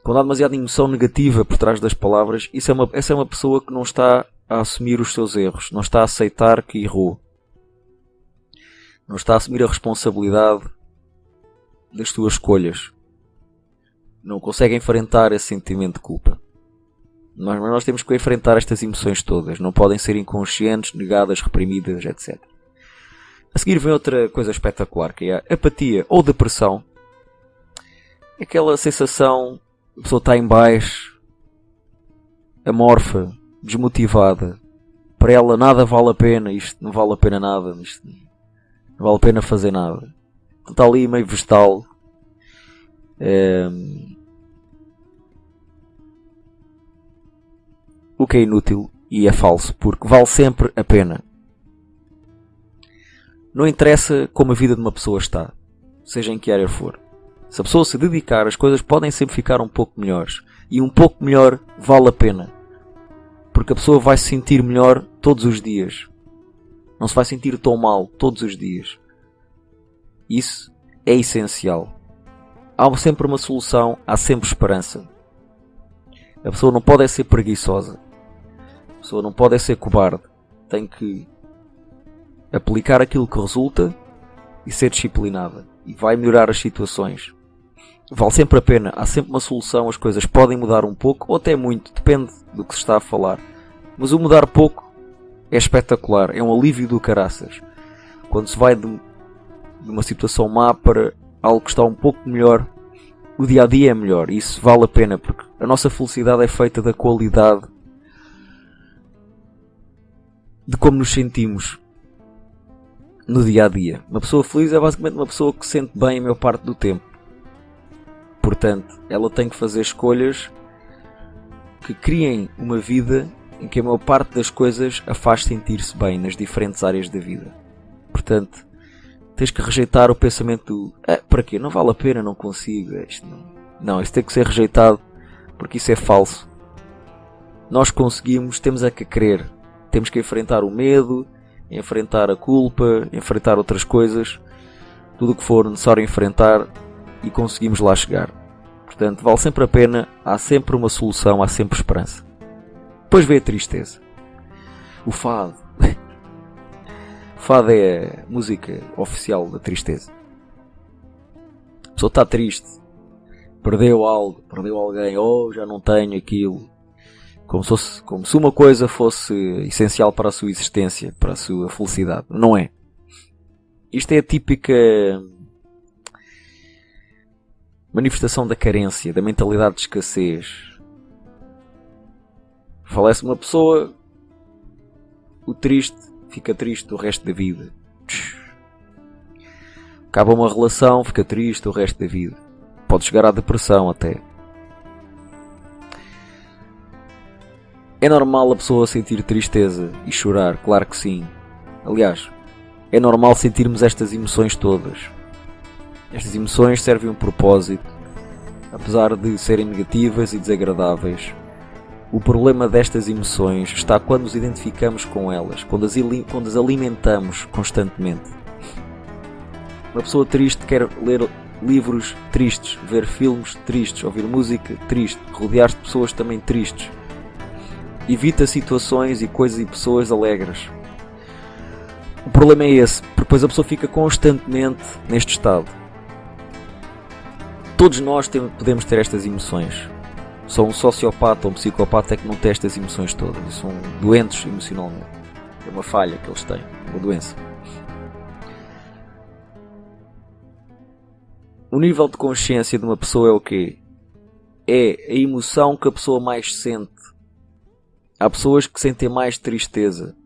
Quando há demasiada emoção negativa por trás das palavras, essa é uma pessoa que não está a assumir os seus erros, não está a aceitar que errou, não está a assumir a responsabilidade das suas escolhas, não consegue enfrentar esse sentimento de culpa. Nós temos que enfrentar estas emoções todas, não podem ser inconscientes, negadas, reprimidas, etc. A seguir vem outra coisa espetacular, que é a apatia ou depressão. Aquela sensação, a pessoa está em baixo, amorfa, desmotivada. Para ela nada vale a pena, isto não vale a pena nada, isto não vale a pena fazer nada. Então está ali meio vegetal. O que é inútil e é falso, porque vale sempre a pena. Não interessa como a vida de uma pessoa está, seja em que área for. Se a pessoa se dedicar, as coisas podem sempre ficar um pouco melhores. E um pouco melhor vale a pena. Porque a pessoa vai se sentir melhor todos os dias. Não se vai sentir tão mal todos os dias. Isso é essencial. Há sempre uma solução, há sempre esperança. A pessoa não pode ser preguiçosa. A pessoa não pode ser cobarde. Tem que aplicar aquilo que resulta e ser disciplinada. E vai melhorar as situações. Vale sempre a pena. Há sempre uma solução. As coisas podem mudar um pouco ou até muito. Depende do que se está a falar. Mas o mudar pouco é espetacular. É um alívio do caraças. Quando se vai de uma situação má para algo que está um pouco melhor, o dia a dia é melhor. E isso vale a pena, porque a nossa felicidade é feita da qualidade de como nos sentimos no dia a dia. Uma pessoa feliz é basicamente uma pessoa que se sente bem a maior parte do tempo. Portanto, ela tem que fazer escolhas que criem uma vida em que a maior parte das coisas a faz sentir-se bem nas diferentes áreas da vida. Portanto, tens que rejeitar o pensamento do para quê? Não vale a pena, não consigo. Isto não, isso tem que ser rejeitado porque isso é falso. Nós conseguimos, temos a que querer. Temos que enfrentar o medo, enfrentar a culpa, enfrentar outras coisas, tudo o que for necessário enfrentar e conseguimos lá chegar. Portanto, vale sempre a pena, há sempre uma solução, há sempre esperança. Depois vem a tristeza. O fado. O fado é a música oficial da tristeza. A pessoa está triste. perdeu algo, perdeu alguém, ou já não tenho aquilo. Como se uma coisa fosse essencial para a sua existência, para a sua felicidade. Não é. Isto é a típica manifestação da carência, da mentalidade de escassez. Falece uma pessoa, o triste fica triste o resto da vida. Acaba uma relação, fica triste o resto da vida. Pode chegar à depressão até. É normal a pessoa sentir tristeza e chorar, claro que sim. Aliás, é normal sentirmos estas emoções todas. Estas emoções servem um propósito, apesar de serem negativas e desagradáveis. O problema destas emoções está quando nos identificamos com elas, quando as alimentamos constantemente. Uma pessoa triste quer ler livros tristes, ver filmes tristes, ouvir música triste, rodear-se de pessoas também tristes. Evita situações e coisas e pessoas alegres. O problema é esse, porque depois a pessoa fica constantemente neste estado. Todos nós podemos ter estas emoções. Só um sociopata ou um psicopata é que não tem estas emoções todas. E são doentes emocionalmente. É uma falha que eles têm, uma doença. O nível de consciência de uma pessoa é o quê? É a emoção que a pessoa mais sente. Há pessoas que sentem mais tristeza.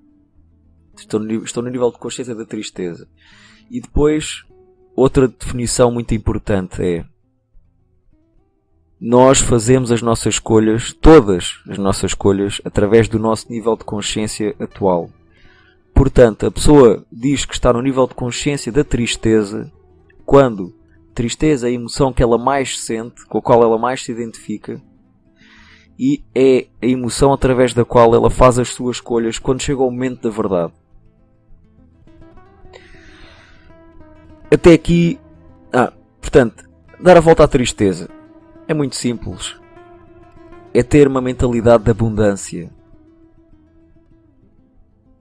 Estão no nível de consciência da tristeza. E depois, outra definição muito importante é: nós fazemos as nossas escolhas, todas as nossas escolhas, através do nosso nível de consciência atual. Portanto, a pessoa diz que está no nível de consciência da tristeza quando tristeza é a emoção que ela mais sente, com a qual ela mais se identifica, e é a emoção através da qual ela faz as suas escolhas quando chega o momento da verdade. Até aqui, portanto, dar a volta à tristeza é muito simples. É ter uma mentalidade de abundância.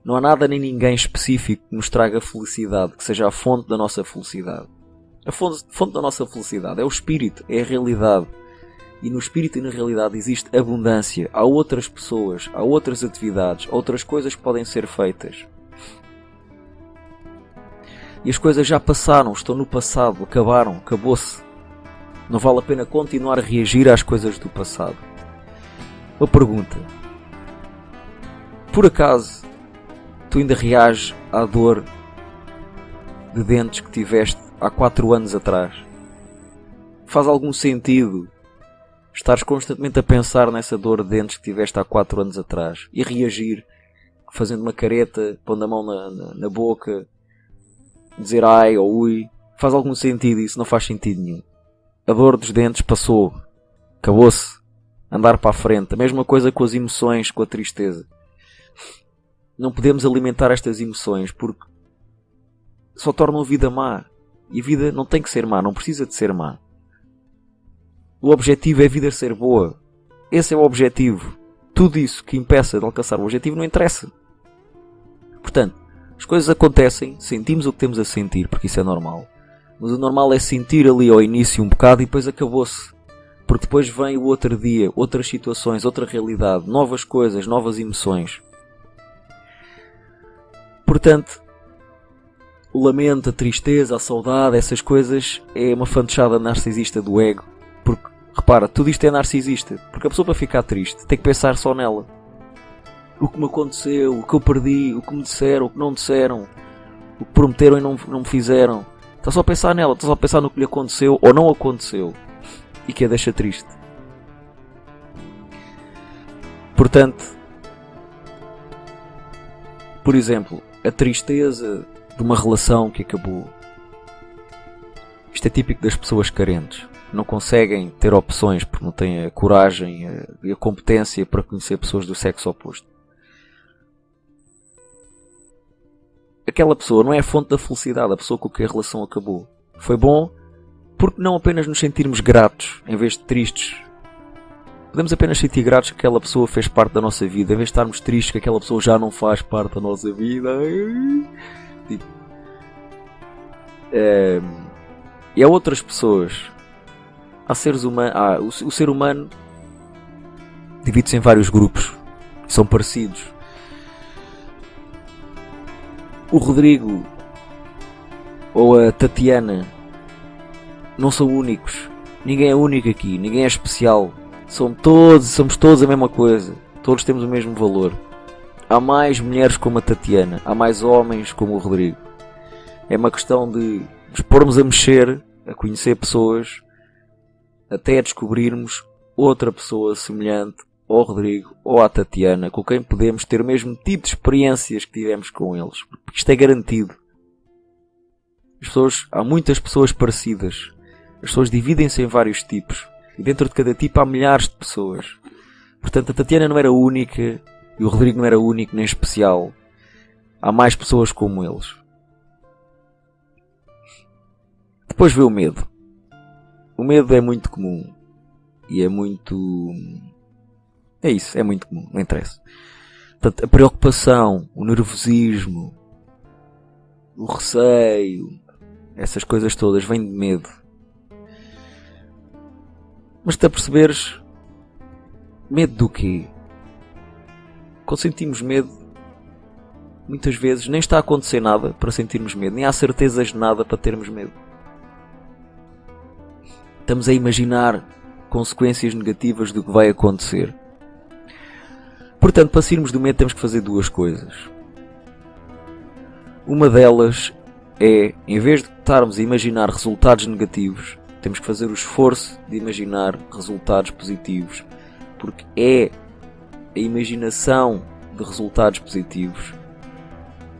Não há nada nem ninguém específico que nos traga felicidade, que seja a fonte da nossa felicidade. A fonte da nossa felicidade é o espírito, é a realidade. E no espírito e na realidade existe abundância. Há outras pessoas, há outras atividades, outras coisas que podem ser feitas. E as coisas já passaram, estão no passado, acabaram, acabou-se. Não vale a pena continuar a reagir às coisas do passado. Uma pergunta. Por acaso, tu ainda reages à dor de dentes que tiveste há 4 anos atrás? Faz algum sentido estares constantemente a pensar nessa dor de dentes que tiveste há 4 anos atrás e reagir fazendo uma careta, pondo a mão na boca, dizer ai ou ui? Faz algum sentido? Isso não faz sentido nenhum. A dor dos dentes passou, acabou-se. Andar para a frente. A mesma coisa com as emoções, com a tristeza. Não podemos alimentar estas emoções porque só tornam a vida má. E a vida não tem que ser má, não precisa de ser má. O objetivo é a vida ser boa. Esse é o objetivo. Tudo isso que impeça de alcançar o objetivo não interessa. Portanto, as coisas acontecem, sentimos o que temos a sentir, porque isso é normal. Mas o normal é sentir ali ao início um bocado e depois acabou-se. Porque depois vem o outro dia, outras situações, outra realidade, novas coisas, novas emoções. Portanto, o lamento, a tristeza, a saudade, essas coisas é uma fantochada narcisista do ego. Porque, repara, tudo isto é narcisista. Porque a pessoa, para ficar triste, tem que pensar só nela. O que me aconteceu, o que eu perdi, o que me disseram, o que não disseram, o que prometeram e não me fizeram. Está só a pensar nela, está só a pensar no que lhe aconteceu ou não aconteceu. E que a deixa triste. Portanto, por exemplo, a tristeza de uma relação que acabou. Isto é típico das pessoas carentes. Não conseguem ter opções porque não têm a coragem e a competência para conhecer pessoas do sexo oposto. Aquela pessoa não é a fonte da felicidade, a pessoa com que a relação acabou. Foi bom porque não apenas nos sentirmos gratos em vez de tristes. Podemos apenas sentir gratos que aquela pessoa fez parte da nossa vida, em vez de estarmos tristes que aquela pessoa já não faz parte da nossa vida. Tipo, e há outras pessoas Há seres humanos. O ser humano divide-se em vários grupos. São parecidos. O Rodrigo ou a Tatiana não são únicos. Ninguém é único aqui. Ninguém é especial. Somos todos a mesma coisa. Todos temos o mesmo valor. Há mais mulheres como a Tatiana. Há mais homens como o Rodrigo. É uma questão de nos pormos a mexer, a conhecer pessoas, até descobrirmos outra pessoa semelhante ao Rodrigo ou à Tatiana, com quem podemos ter o mesmo tipo de experiências que tivemos com eles. Porque isto é garantido. Há muitas pessoas parecidas. As pessoas dividem-se em vários tipos. E dentro de cada tipo há milhares de pessoas. Portanto, a Tatiana não era única e o Rodrigo não era único nem especial. Há mais pessoas como eles. Depois vê o medo. O medo é muito comum. E é muito... É isso, é muito comum, não interessa. Portanto, a preocupação, o nervosismo, o receio, essas coisas todas vêm de medo. Mas tu a perceberes, medo do quê? Quando sentimos medo, muitas vezes nem está a acontecer nada para sentirmos medo, nem há certezas de nada para termos medo. Estamos a imaginar consequências negativas do que vai acontecer. Portanto, para sairmos do medo temos que fazer duas coisas. Uma delas é, em vez de estarmos a imaginar resultados negativos, temos que fazer o esforço de imaginar resultados positivos. Porque é a imaginação de resultados positivos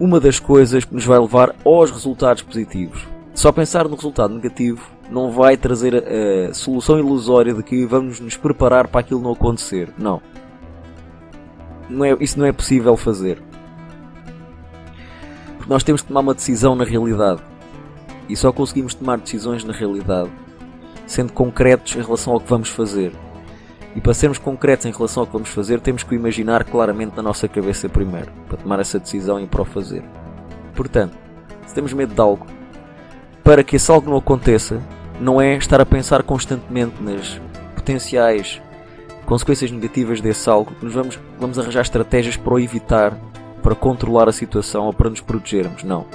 uma das coisas que nos vai levar aos resultados positivos. Só pensar no resultado negativo não vai trazer a solução ilusória de que vamos nos preparar para aquilo não acontecer. Não. Isso não é possível fazer. Porque nós temos que tomar uma decisão na realidade. E só conseguimos tomar decisões na realidade sendo concretos em relação ao que vamos fazer. E para sermos concretos em relação ao que vamos fazer, temos que o imaginar claramente na nossa cabeça primeiro, para tomar essa decisão e para o fazer. Portanto, se temos medo de algo, para que esse algo não aconteça, não é estar a pensar constantemente nas potenciais consequências negativas desse algo, que vamos arranjar estratégias para o evitar, para controlar a situação ou para nos protegermos. Não.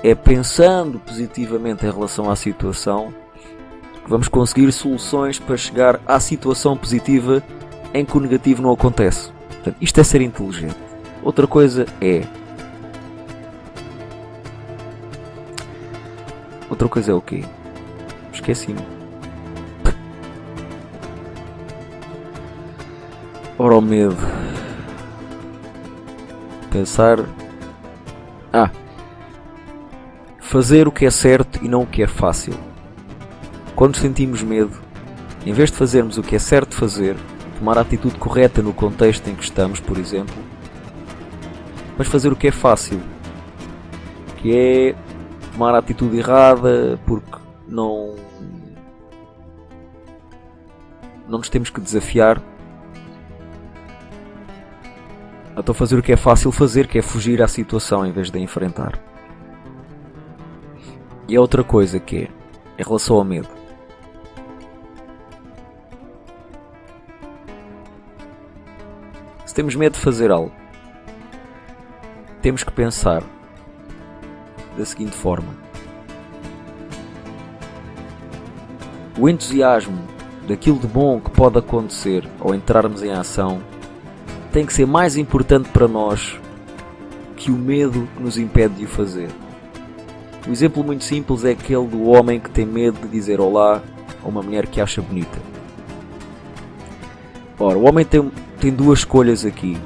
É pensando positivamente em relação à situação que vamos conseguir soluções para chegar à situação positiva em que o negativo não acontece. Portanto, isto é ser inteligente. Outra coisa é... Outra coisa é o quê? Esqueci-me. Ora, o medo. Pensar... Fazer o que é certo e não o que é fácil. Quando sentimos medo, em vez de fazermos o que é certo fazer, tomar a atitude correta no contexto em que estamos, por exemplo, mas fazer o que é fácil, que é tomar a atitude errada porque não nos temos que desafiar. Então fazer o que é fácil fazer, que é fugir à situação em vez de a enfrentar. E a outra coisa que é, em relação ao medo, se temos medo de fazer algo, temos que pensar da seguinte forma: o entusiasmo daquilo de bom que pode acontecer ao entrarmos em ação tem que ser mais importante para nós que o medo que nos impede de o fazer. Um exemplo muito simples é aquele do homem que tem medo de dizer olá a uma mulher que acha bonita. Ora, o homem tem duas escolhas aqui.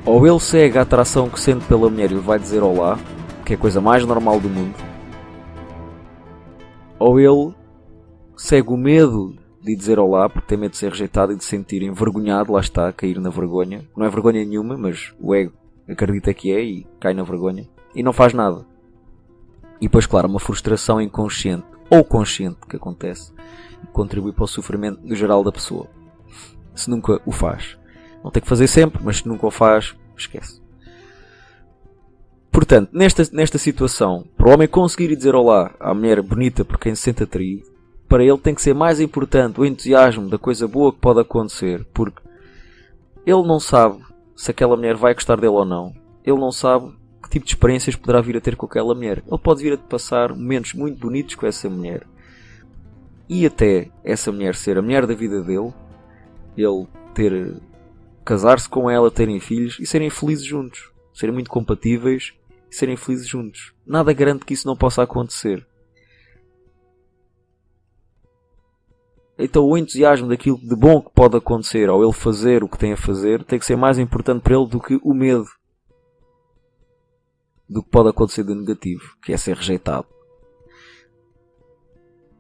Ou ele segue a atração que sente pela mulher e vai dizer olá, que é a coisa mais normal do mundo. Ou ele segue o medo de dizer olá, porque tem medo de ser rejeitado e de se sentir envergonhado, lá está, cair na vergonha. Não é vergonha nenhuma, mas o ego acredita que é e cai na vergonha. E não faz nada. E depois, claro, uma frustração inconsciente ou consciente que acontece e contribui para o sofrimento no geral da pessoa. Se nunca o faz. Não tem que fazer sempre, mas se nunca o faz, esquece. Portanto, nesta situação, para o homem conseguir dizer olá à mulher bonita por quem se sente atraído, para ele tem que ser mais importante o entusiasmo da coisa boa que pode acontecer, porque ele não sabe se aquela mulher vai gostar dele ou não. Ele não sabe que tipo de experiências poderá vir a ter com aquela mulher. Ele pode vir a passar momentos muito bonitos com essa mulher. E até essa mulher ser a mulher da vida dele, ele casar-se com ela, terem filhos e serem felizes juntos. Serem muito compatíveis e serem felizes juntos. Nada garante que isso não possa acontecer. Então o entusiasmo daquilo de bom que pode acontecer ao ele fazer o que tem a fazer tem que ser mais importante para ele do que o medo do que pode acontecer de negativo, que é ser rejeitado.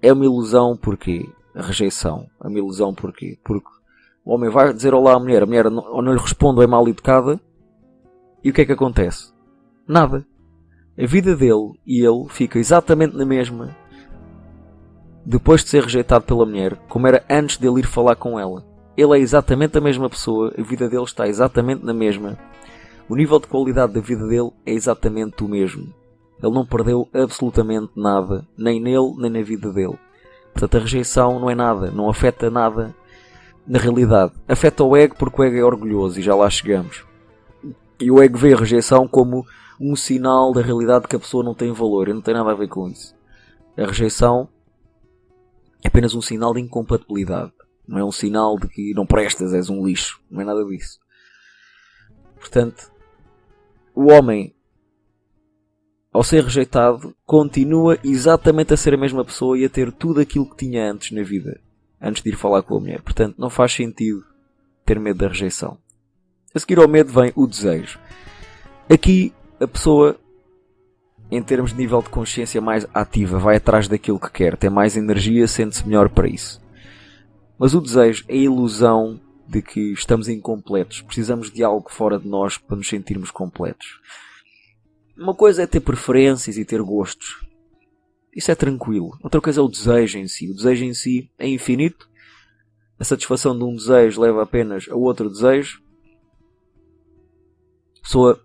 É uma ilusão porquê? A rejeição. É uma ilusão porquê? Porque o homem vai dizer olá à mulher, a mulher ou não lhe responde ou é mal educada, e o que é que acontece? Nada. A vida dele e ele fica exatamente na mesma depois de ser rejeitado pela mulher, como era antes dele ir falar com ela. Ele é exatamente a mesma pessoa, a vida dele está exatamente na mesma. O nível de qualidade da vida dele é exatamente o mesmo. Ele não perdeu absolutamente nada, nem nele, nem na vida dele. Portanto, a rejeição não é nada, não afeta nada na realidade. Afeta o ego porque o ego é orgulhoso e já lá chegamos. E o ego vê a rejeição como um sinal da realidade que a pessoa não tem valor e não tem nada a ver com isso. A rejeição é apenas um sinal de incompatibilidade. Não é um sinal de que não prestas, és um lixo. Não é nada disso. Portanto, o homem, ao ser rejeitado, continua exatamente a ser a mesma pessoa e a ter tudo aquilo que tinha antes na vida. Antes de ir falar com a mulher. Portanto, não faz sentido ter medo da rejeição. A seguir ao medo vem o desejo. Aqui, a pessoa, em termos de nível de consciência mais ativa, vai atrás daquilo que quer, tem mais energia, sente-se melhor para isso. Mas o desejo é a ilusão de que estamos incompletos. Precisamos de algo fora de nós para nos sentirmos completos. Uma coisa é ter preferências e ter gostos. Isso é tranquilo. Outra coisa é o desejo em si. O desejo em si é infinito. A satisfação de um desejo leva apenas a outro desejo. A pessoa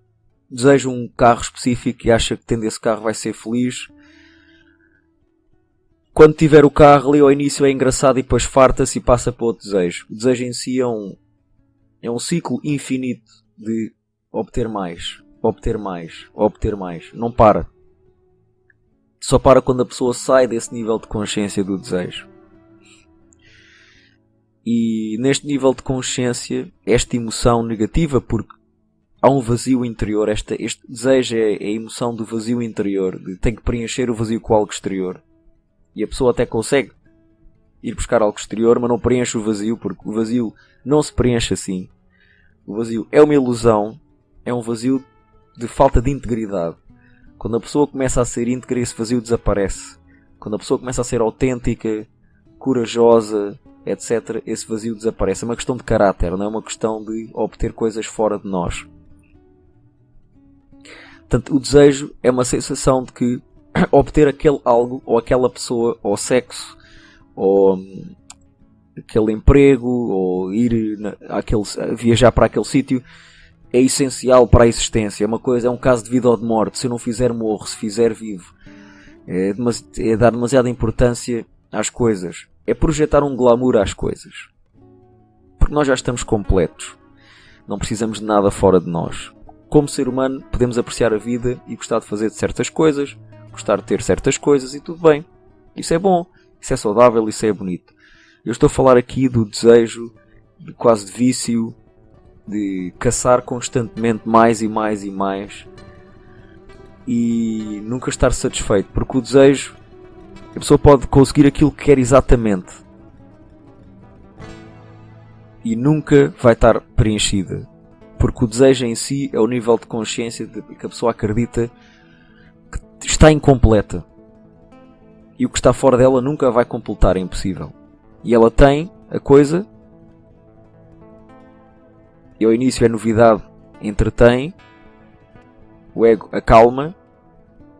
deseja um carro específico e acha que tendo esse carro vai ser feliz. Quando tiver o carro ali ao início é engraçado e depois farta-se e passa para outro desejo. O desejo em si é um ciclo infinito de obter mais, obter mais, obter mais. Não para. Só para quando a pessoa sai desse nível de consciência do desejo. E neste nível de consciência, esta emoção negativa, porque há um vazio interior, este desejo é a emoção do vazio interior, de tem que preencher o vazio com algo exterior. E a pessoa até consegue ir buscar algo exterior, mas não preenche o vazio, porque o vazio não se preenche assim. O vazio é uma ilusão, é um vazio de falta de integridade. Quando a pessoa começa a ser íntegra, esse vazio desaparece. Quando a pessoa começa a ser autêntica, corajosa, etc., esse vazio desaparece. É uma questão de caráter, não é uma questão de obter coisas fora de nós. Portanto, o desejo é uma sensação de que obter aquele algo, ou aquela pessoa, ou sexo, ou aquele emprego, ou viajar para aquele sítio, é essencial para a existência. É um caso de vida ou de morte. Se eu não fizer, morro. Se fizer, vivo. É dar demasiada importância às coisas. É projetar um glamour às coisas. Porque nós já estamos completos. Não precisamos de nada fora de nós. Como ser humano, podemos apreciar a vida e gostar de fazer certas coisas, gostar de ter certas coisas e tudo bem. Isso é bom. Isso é saudável. Isso é bonito. Eu estou a falar aqui do desejo, quase de vício, de caçar constantemente mais e mais e mais e nunca estar satisfeito, porque o desejo, a pessoa pode conseguir aquilo que quer exatamente e nunca vai estar preenchida, porque o desejo em si é o nível de consciência de que a pessoa acredita que está incompleta e o que está fora dela nunca vai completar, é impossível, e ela tem a coisa. E ao início é novidade, entretém, o ego acalma,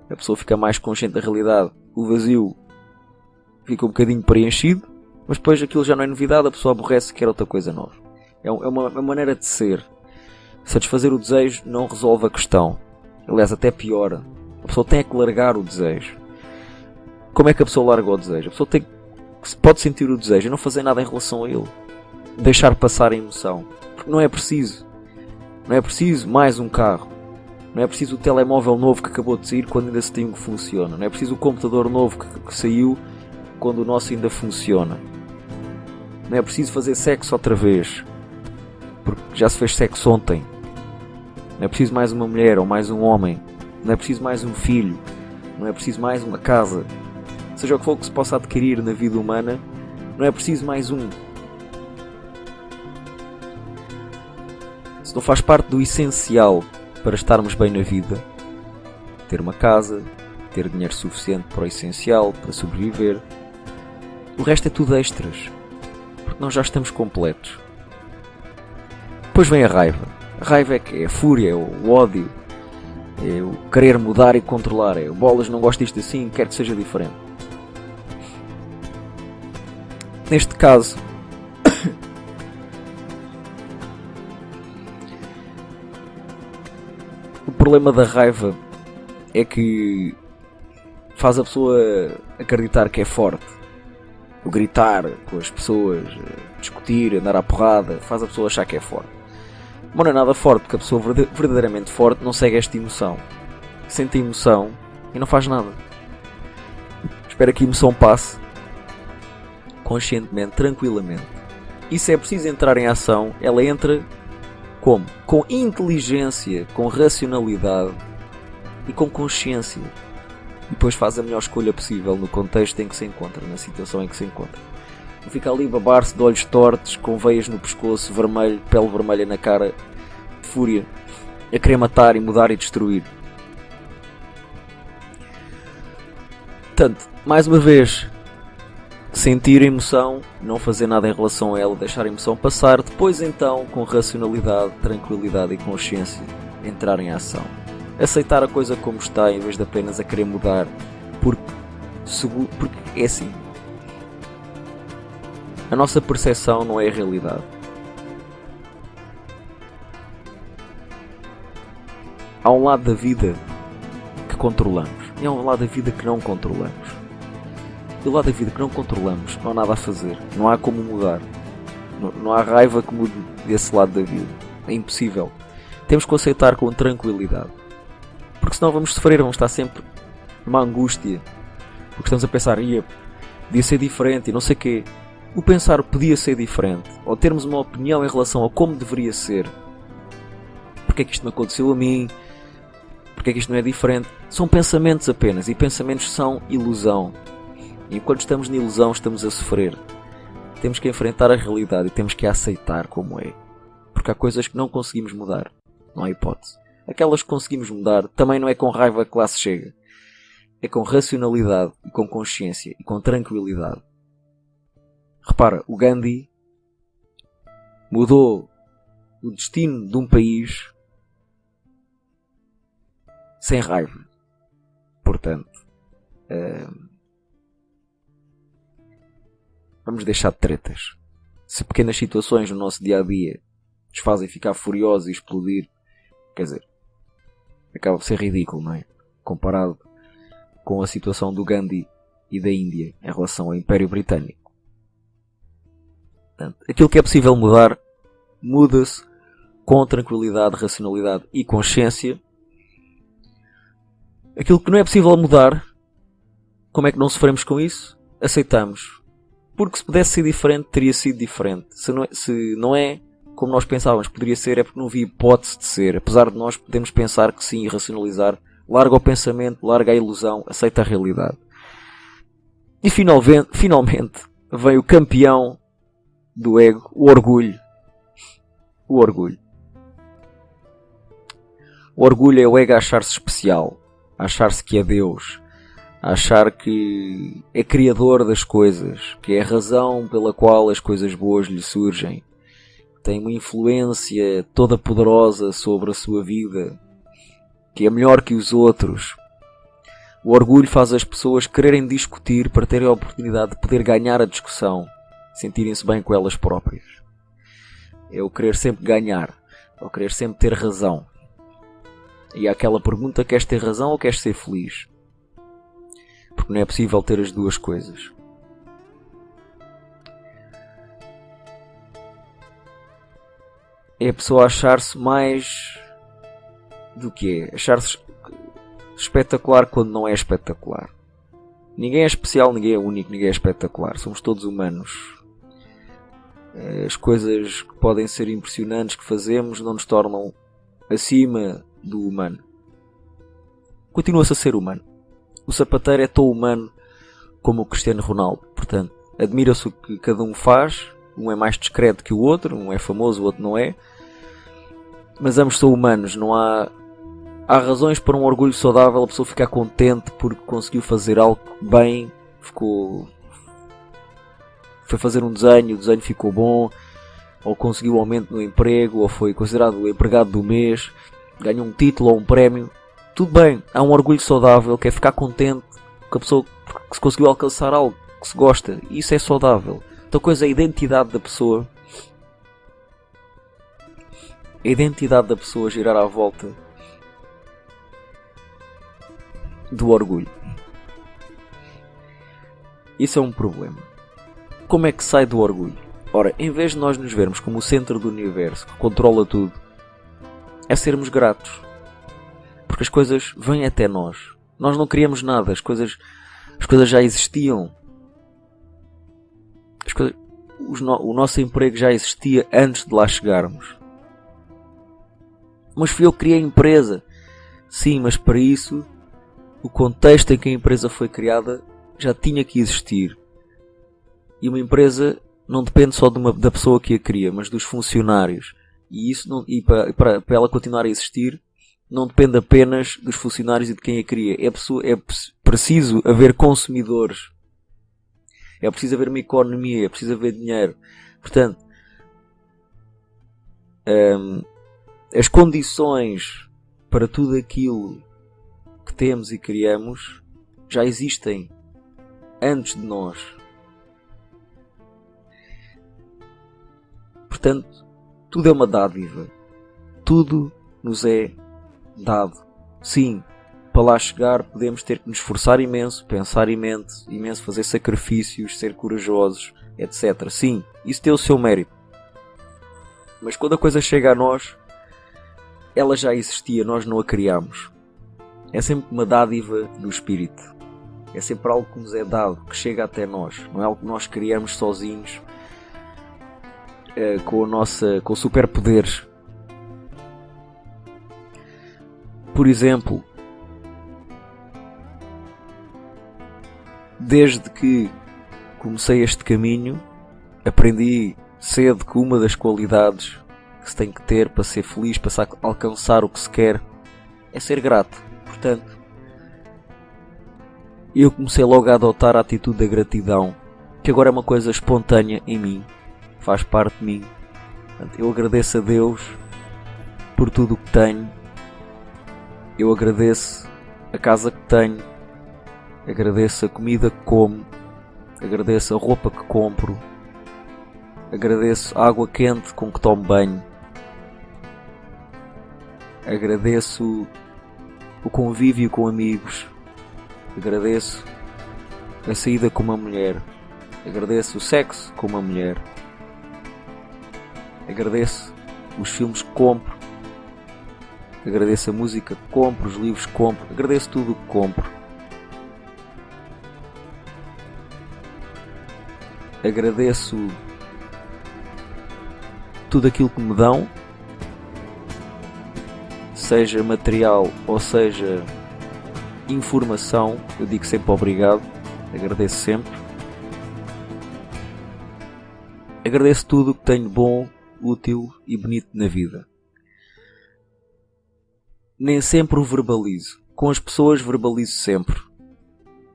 a pessoa fica mais consciente da realidade, o vazio fica um bocadinho preenchido, mas depois aquilo já não é novidade, a pessoa aborrece e quer outra coisa nova. É uma maneira de ser. Satisfazer o desejo não resolve a questão. Aliás, até piora. A pessoa tem que largar o desejo. Como é que a pessoa larga o desejo? A pessoa tem que que se pode sentir o desejo e não fazer nada em relação a ele. Deixar passar a emoção. Porque não é preciso. Não é preciso mais um carro. Não é preciso o telemóvel novo que acabou de sair quando ainda se tem um que funciona. Não é preciso o computador novo que saiu quando o nosso ainda funciona. Não é preciso fazer sexo outra vez, porque já se fez sexo ontem. Não é preciso mais uma mulher ou mais um homem. Não é preciso mais um filho. Não é preciso mais uma casa. Seja o que for que se possa adquirir na vida humana, não é preciso mais um. Se não faz parte do essencial para estarmos bem na vida, ter uma casa, ter dinheiro suficiente para o essencial, para sobreviver, o resto é tudo extras, porque nós já estamos completos. Depois vem a raiva. A raiva é a fúria, é o ódio, é o querer mudar e controlar, é o bolas, não gosto disto assim, quero que seja diferente. Neste caso, o problema da raiva é que faz a pessoa acreditar que é forte. O gritar com as pessoas, discutir, andar à porrada, faz a pessoa achar que é forte. Mas não é nada forte, porque a pessoa verdadeiramente forte não segue esta emoção. Sente a emoção e não faz nada. Espera que a emoção passe conscientemente, tranquilamente. E se é preciso entrar em ação, ela entra como? Com inteligência, com racionalidade e com consciência. E depois faz a melhor escolha possível no contexto em que se encontra, na situação em que se encontra. Não fica ali a babar-se de olhos tortos, com veias no pescoço, vermelho, pele vermelha na cara, de fúria, a querer matar e mudar e destruir. Portanto, mais uma vez, sentir a emoção, não fazer nada em relação a ela, deixar a emoção passar, depois então, com racionalidade, tranquilidade e consciência, entrar em ação. Aceitar a coisa como está, em vez de apenas a querer mudar, porque é assim. A nossa percepção não é a realidade. Há um lado da vida que controlamos e há um lado da vida que não controlamos. E o lado da vida que não controlamos, não há nada a fazer, não há como mudar. Não há raiva que mude desse lado da vida. É impossível. Temos que aceitar com tranquilidade. Porque senão vamos sofrer, vamos estar sempre numa angústia. Porque estamos a pensar, podia ser diferente e não sei o quê. O pensar podia ser diferente, ou termos uma opinião em relação a como deveria ser. Porque é que isto me aconteceu a mim? Porque é que isto não é diferente? São pensamentos apenas, e pensamentos são ilusão. E enquanto estamos na ilusão, estamos a sofrer. Temos que enfrentar a realidade e temos que a aceitar como é. Porque há coisas que não conseguimos mudar. Não há hipótese. Aquelas que conseguimos mudar também não é com raiva que lá se chega. É com racionalidade, e com consciência e com tranquilidade. Repara, o Gandhi mudou o destino de um país sem raiva. Portanto, vamos deixar de tretas. Se pequenas situações no nosso dia-a-dia nos fazem ficar furiosos e explodir, quer dizer, acaba por ser ridículo, não é? Comparado com a situação do Gandhi e da Índia em relação ao Império Britânico. Portanto, aquilo que é possível mudar, muda-se com tranquilidade, racionalidade e consciência. Aquilo que não é possível mudar, como é que não sofremos com isso? Aceitamos. Porque se pudesse ser diferente, teria sido diferente. Se não é como nós pensávamos que poderia ser, é porque não havia hipótese de ser. Apesar de nós podermos pensar que sim e racionalizar, larga o pensamento, larga a ilusão, aceita a realidade. E finalmente vem o campeão do ego, o orgulho. O orgulho. O orgulho é o ego a achar-se especial, a achar-se que é Deus, a achar que é criador das coisas, que é a razão pela qual as coisas boas lhe surgem. Tem uma influência toda poderosa sobre a sua vida, que é melhor que os outros. O orgulho faz as pessoas quererem discutir para terem a oportunidade de poder ganhar a discussão, sentirem-se bem com elas próprias. É o querer sempre ganhar, é o querer sempre ter razão. E há aquela pergunta, queres ter razão ou queres ser feliz? Porque não é possível ter as duas coisas. é a pessoa achar-se mais do que é. Achar-se espetacular quando não é espetacular. Ninguém é especial, ninguém é único, ninguém é espetacular. Somos todos humanos. As coisas que podem ser impressionantes que fazemos não nos tornam acima do humano. Continua-se a ser humano. O sapateiro é tão humano como o Cristiano Ronaldo. Portanto, admira-se o que cada um faz. Um é mais discreto que o outro, um é famoso, o outro não é. Mas ambos são humanos. Não há razões para um orgulho saudável. A pessoa ficar contente porque conseguiu fazer algo bem. Foi fazer um desenho, o desenho ficou bom, ou conseguiu um aumento no emprego, ou foi considerado o empregado do mês, ganhou um título ou um prémio. Tudo bem, há um orgulho saudável, que é ficar contente que a pessoa que se conseguiu alcançar algo que se gosta, e isso é saudável. Outra coisa é a identidade da pessoa. A identidade da pessoa girar à volta do orgulho. Isso é um problema. Como é que sai do orgulho? Ora, em vez de nós nos vermos como o centro do universo, que controla tudo, é sermos gratos. Porque as coisas vêm até nós. Nós não criamos nada, as coisas já existiam. O nosso emprego já existia antes de lá chegarmos. Mas fui eu que criei a empresa. Sim, mas para isso, o contexto em que a empresa foi criada já tinha que existir. E uma empresa não depende só da pessoa que a cria, mas dos funcionários. E para ela continuar a existir, não depende apenas dos funcionários e de quem a cria. É preciso haver consumidores. É preciso haver uma economia, é preciso haver dinheiro. Portanto, as condições para tudo aquilo que temos e criamos já existem antes de nós. Portanto, tudo é uma dádiva. Tudo nos é dado. Sim, para lá chegar podemos ter que nos esforçar imenso, pensar imenso, fazer sacrifícios, ser corajosos, etc. Sim, isso tem o seu mérito. Mas quando a coisa chega a nós, ela já existia, nós não a criamos. É sempre uma dádiva do Espírito. É sempre algo que nos é dado, que chega até nós. Não é algo que nós criamos sozinhos, com superpoderes. Por exemplo, desde que comecei este caminho, aprendi cedo que uma das qualidades que se tem que ter para ser feliz, para alcançar o que se quer, é ser grato. Portanto, eu comecei logo a adotar a atitude da gratidão, que agora é uma coisa espontânea em mim, faz parte de mim. Portanto, eu agradeço a Deus por tudo o que tenho. Eu agradeço a casa que tenho. Agradeço a comida que como. Agradeço a roupa que compro. Agradeço a água quente com que tomo banho. Agradeço o convívio com amigos. Agradeço a saída com uma mulher. Agradeço o sexo com uma mulher. Agradeço os filmes que compro. Agradeço a música que compro, os livros que compro. Agradeço tudo o que compro. Agradeço tudo aquilo que me dão, seja material ou seja informação. Eu digo sempre obrigado. Agradeço sempre. Agradeço tudo o que tenho bom, útil e bonito na vida. Nem sempre o verbalizo. Com as pessoas verbalizo sempre.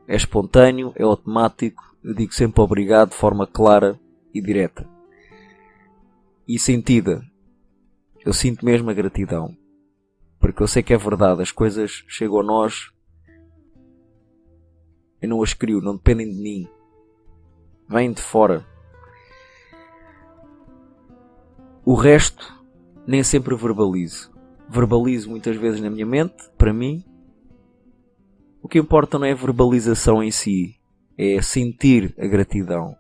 É espontâneo, é automático. Eu digo sempre obrigado de forma clara e direta. E sentida. Eu sinto mesmo a gratidão. Porque eu sei que é verdade. As coisas chegam a nós. Eu não as crio, não dependem de mim. Vêm de fora. O resto nem sempre verbalizo. Verbalizo muitas vezes na minha mente, para mim. O que importa não é a verbalização em si, é sentir a gratidão.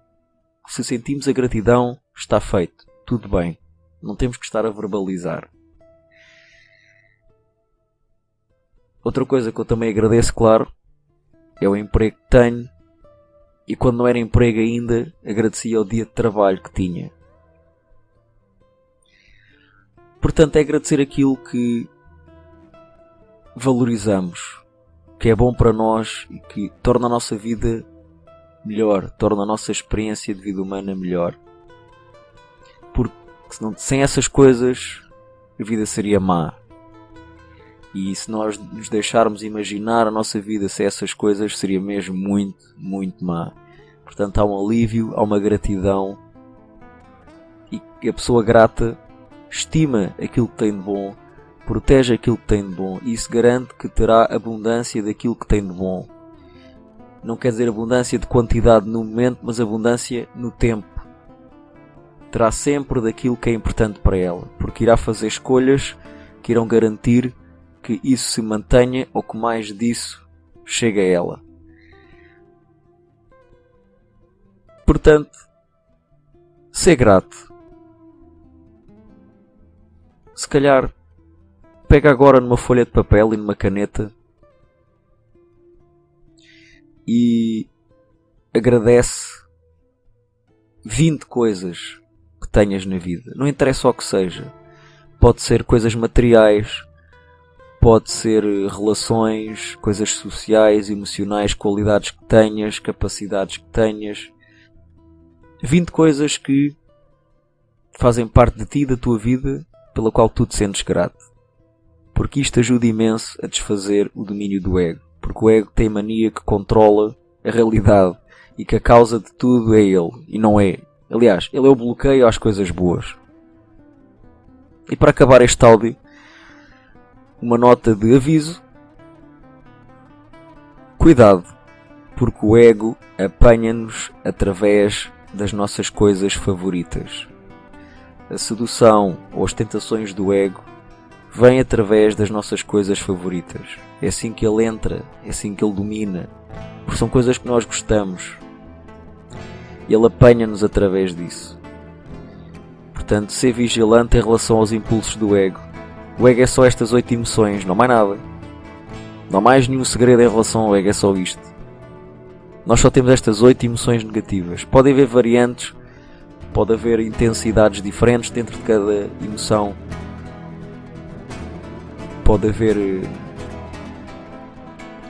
Se sentimos a gratidão, está feito, tudo bem. Não temos que estar a verbalizar. Outra coisa que eu também agradeço, claro, é o emprego que tenho. E quando não era emprego ainda, agradecia ao dia de trabalho que tinha. Portanto, é agradecer aquilo que valorizamos, que é bom para nós e que torna a nossa vida melhor, torna a nossa experiência de vida humana melhor. Porque sem essas coisas, a vida seria má. E se nós nos deixarmos imaginar a nossa vida sem essas coisas, seria mesmo muito, muito má. Portanto, há um alívio, há uma gratidão. E a pessoa grata estima aquilo que tem de bom, protege aquilo que tem de bom. E isso garante que terá abundância daquilo que tem de bom. Não quer dizer abundância de quantidade no momento, mas abundância no tempo. Terá sempre daquilo que é importante para ela. Porque irá fazer escolhas que irão garantir que isso se mantenha ou que mais disso chegue a ela. Portanto, ser grato. Se calhar, pega agora numa folha de papel e numa caneta e agradece 20 coisas que tenhas na vida. Não interessa o que seja. Pode ser coisas materiais, pode ser relações, coisas sociais, emocionais, qualidades que tenhas, capacidades que tenhas. 20 coisas que fazem parte de ti, da tua vida, pela qual tu te sentes grato. Porque isto ajuda imenso a desfazer o domínio do ego. Porque o ego tem mania que controla a realidade e que a causa de tudo é ele e não é. Aliás, ele é o bloqueio às coisas boas. E para acabar este áudio, uma nota de aviso. Cuidado, porque o ego apanha-nos através das nossas coisas favoritas. A sedução ou as tentações do ego vêm através das nossas coisas favoritas. É assim que ele entra, é assim que ele domina, porque são coisas que nós gostamos. E ele apanha-nos através disso. Portanto, ser vigilante em relação aos impulsos do ego. O ego é só estas 8 emoções, não mais nada. Não há mais nenhum segredo em relação ao ego, é só isto. Nós só temos estas 8 emoções negativas. Podem haver variantes, pode haver intensidades diferentes dentro de cada emoção. Pode haver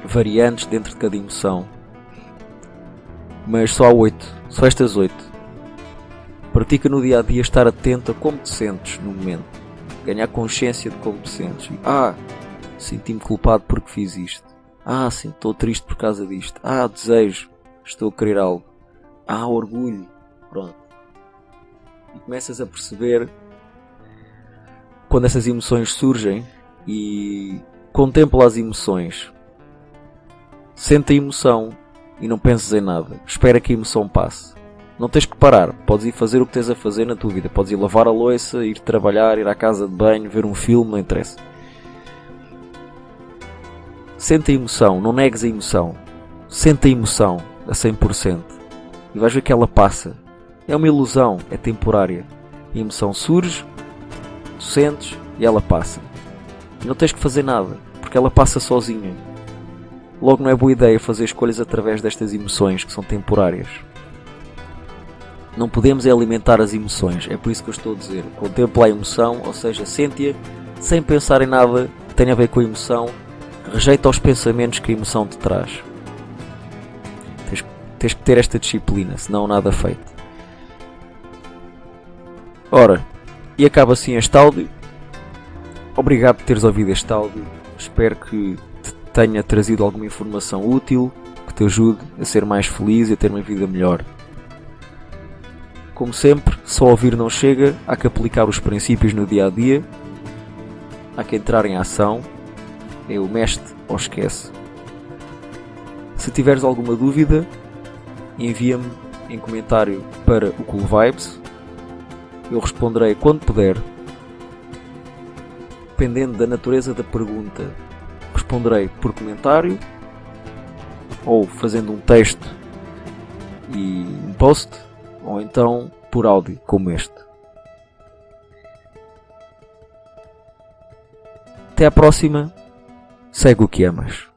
variantes dentro de cada emoção. Mas só há 8, só estas 8. Pratica no dia a dia estar atento a como te sentes no momento. Ganhar consciência de como te sentes. Senti-me culpado porque fiz isto. Sim, estou triste por causa disto. Desejo. Estou a querer algo. Orgulho. Pronto. E começas a perceber quando essas emoções surgem e contempla as emoções. Sente a emoção e não penses em nada. Espera que a emoção passe. Não tens que parar, podes ir fazer o que tens a fazer na tua vida. Podes ir lavar a louça, ir trabalhar, ir à casa de banho, ver um filme, não interessa. Sente a emoção, não negues a emoção. Sente a emoção a 100%. E vais ver que ela passa. É uma ilusão, é temporária. A emoção surge, tu sentes e ela passa. E não tens que fazer nada, porque ela passa sozinha. Logo não é boa ideia fazer escolhas através destas emoções que são temporárias. Não podemos alimentar as emoções, é por isso que eu estou a dizer. Contempla a emoção, ou seja, sente-a sem pensar em nada que tenha a ver com a emoção. Rejeita os pensamentos que a emoção te traz. Tens que ter esta disciplina, senão nada feito. Ora, e acaba assim este áudio. Obrigado por teres ouvido este áudio. Espero que te tenha trazido alguma informação útil, que te ajude a ser mais feliz e a ter uma vida melhor. Como sempre, só ouvir não chega, há que aplicar os princípios no dia a dia, há que entrar em ação, é o mestre ou esquece. Se tiveres alguma dúvida, envia-me em comentário para o Cool Vibes, eu responderei quando puder, dependendo da natureza da pergunta, responderei por comentário, ou fazendo um texto e um post, ou então por áudio, como este. Até à próxima. Segue o que amas.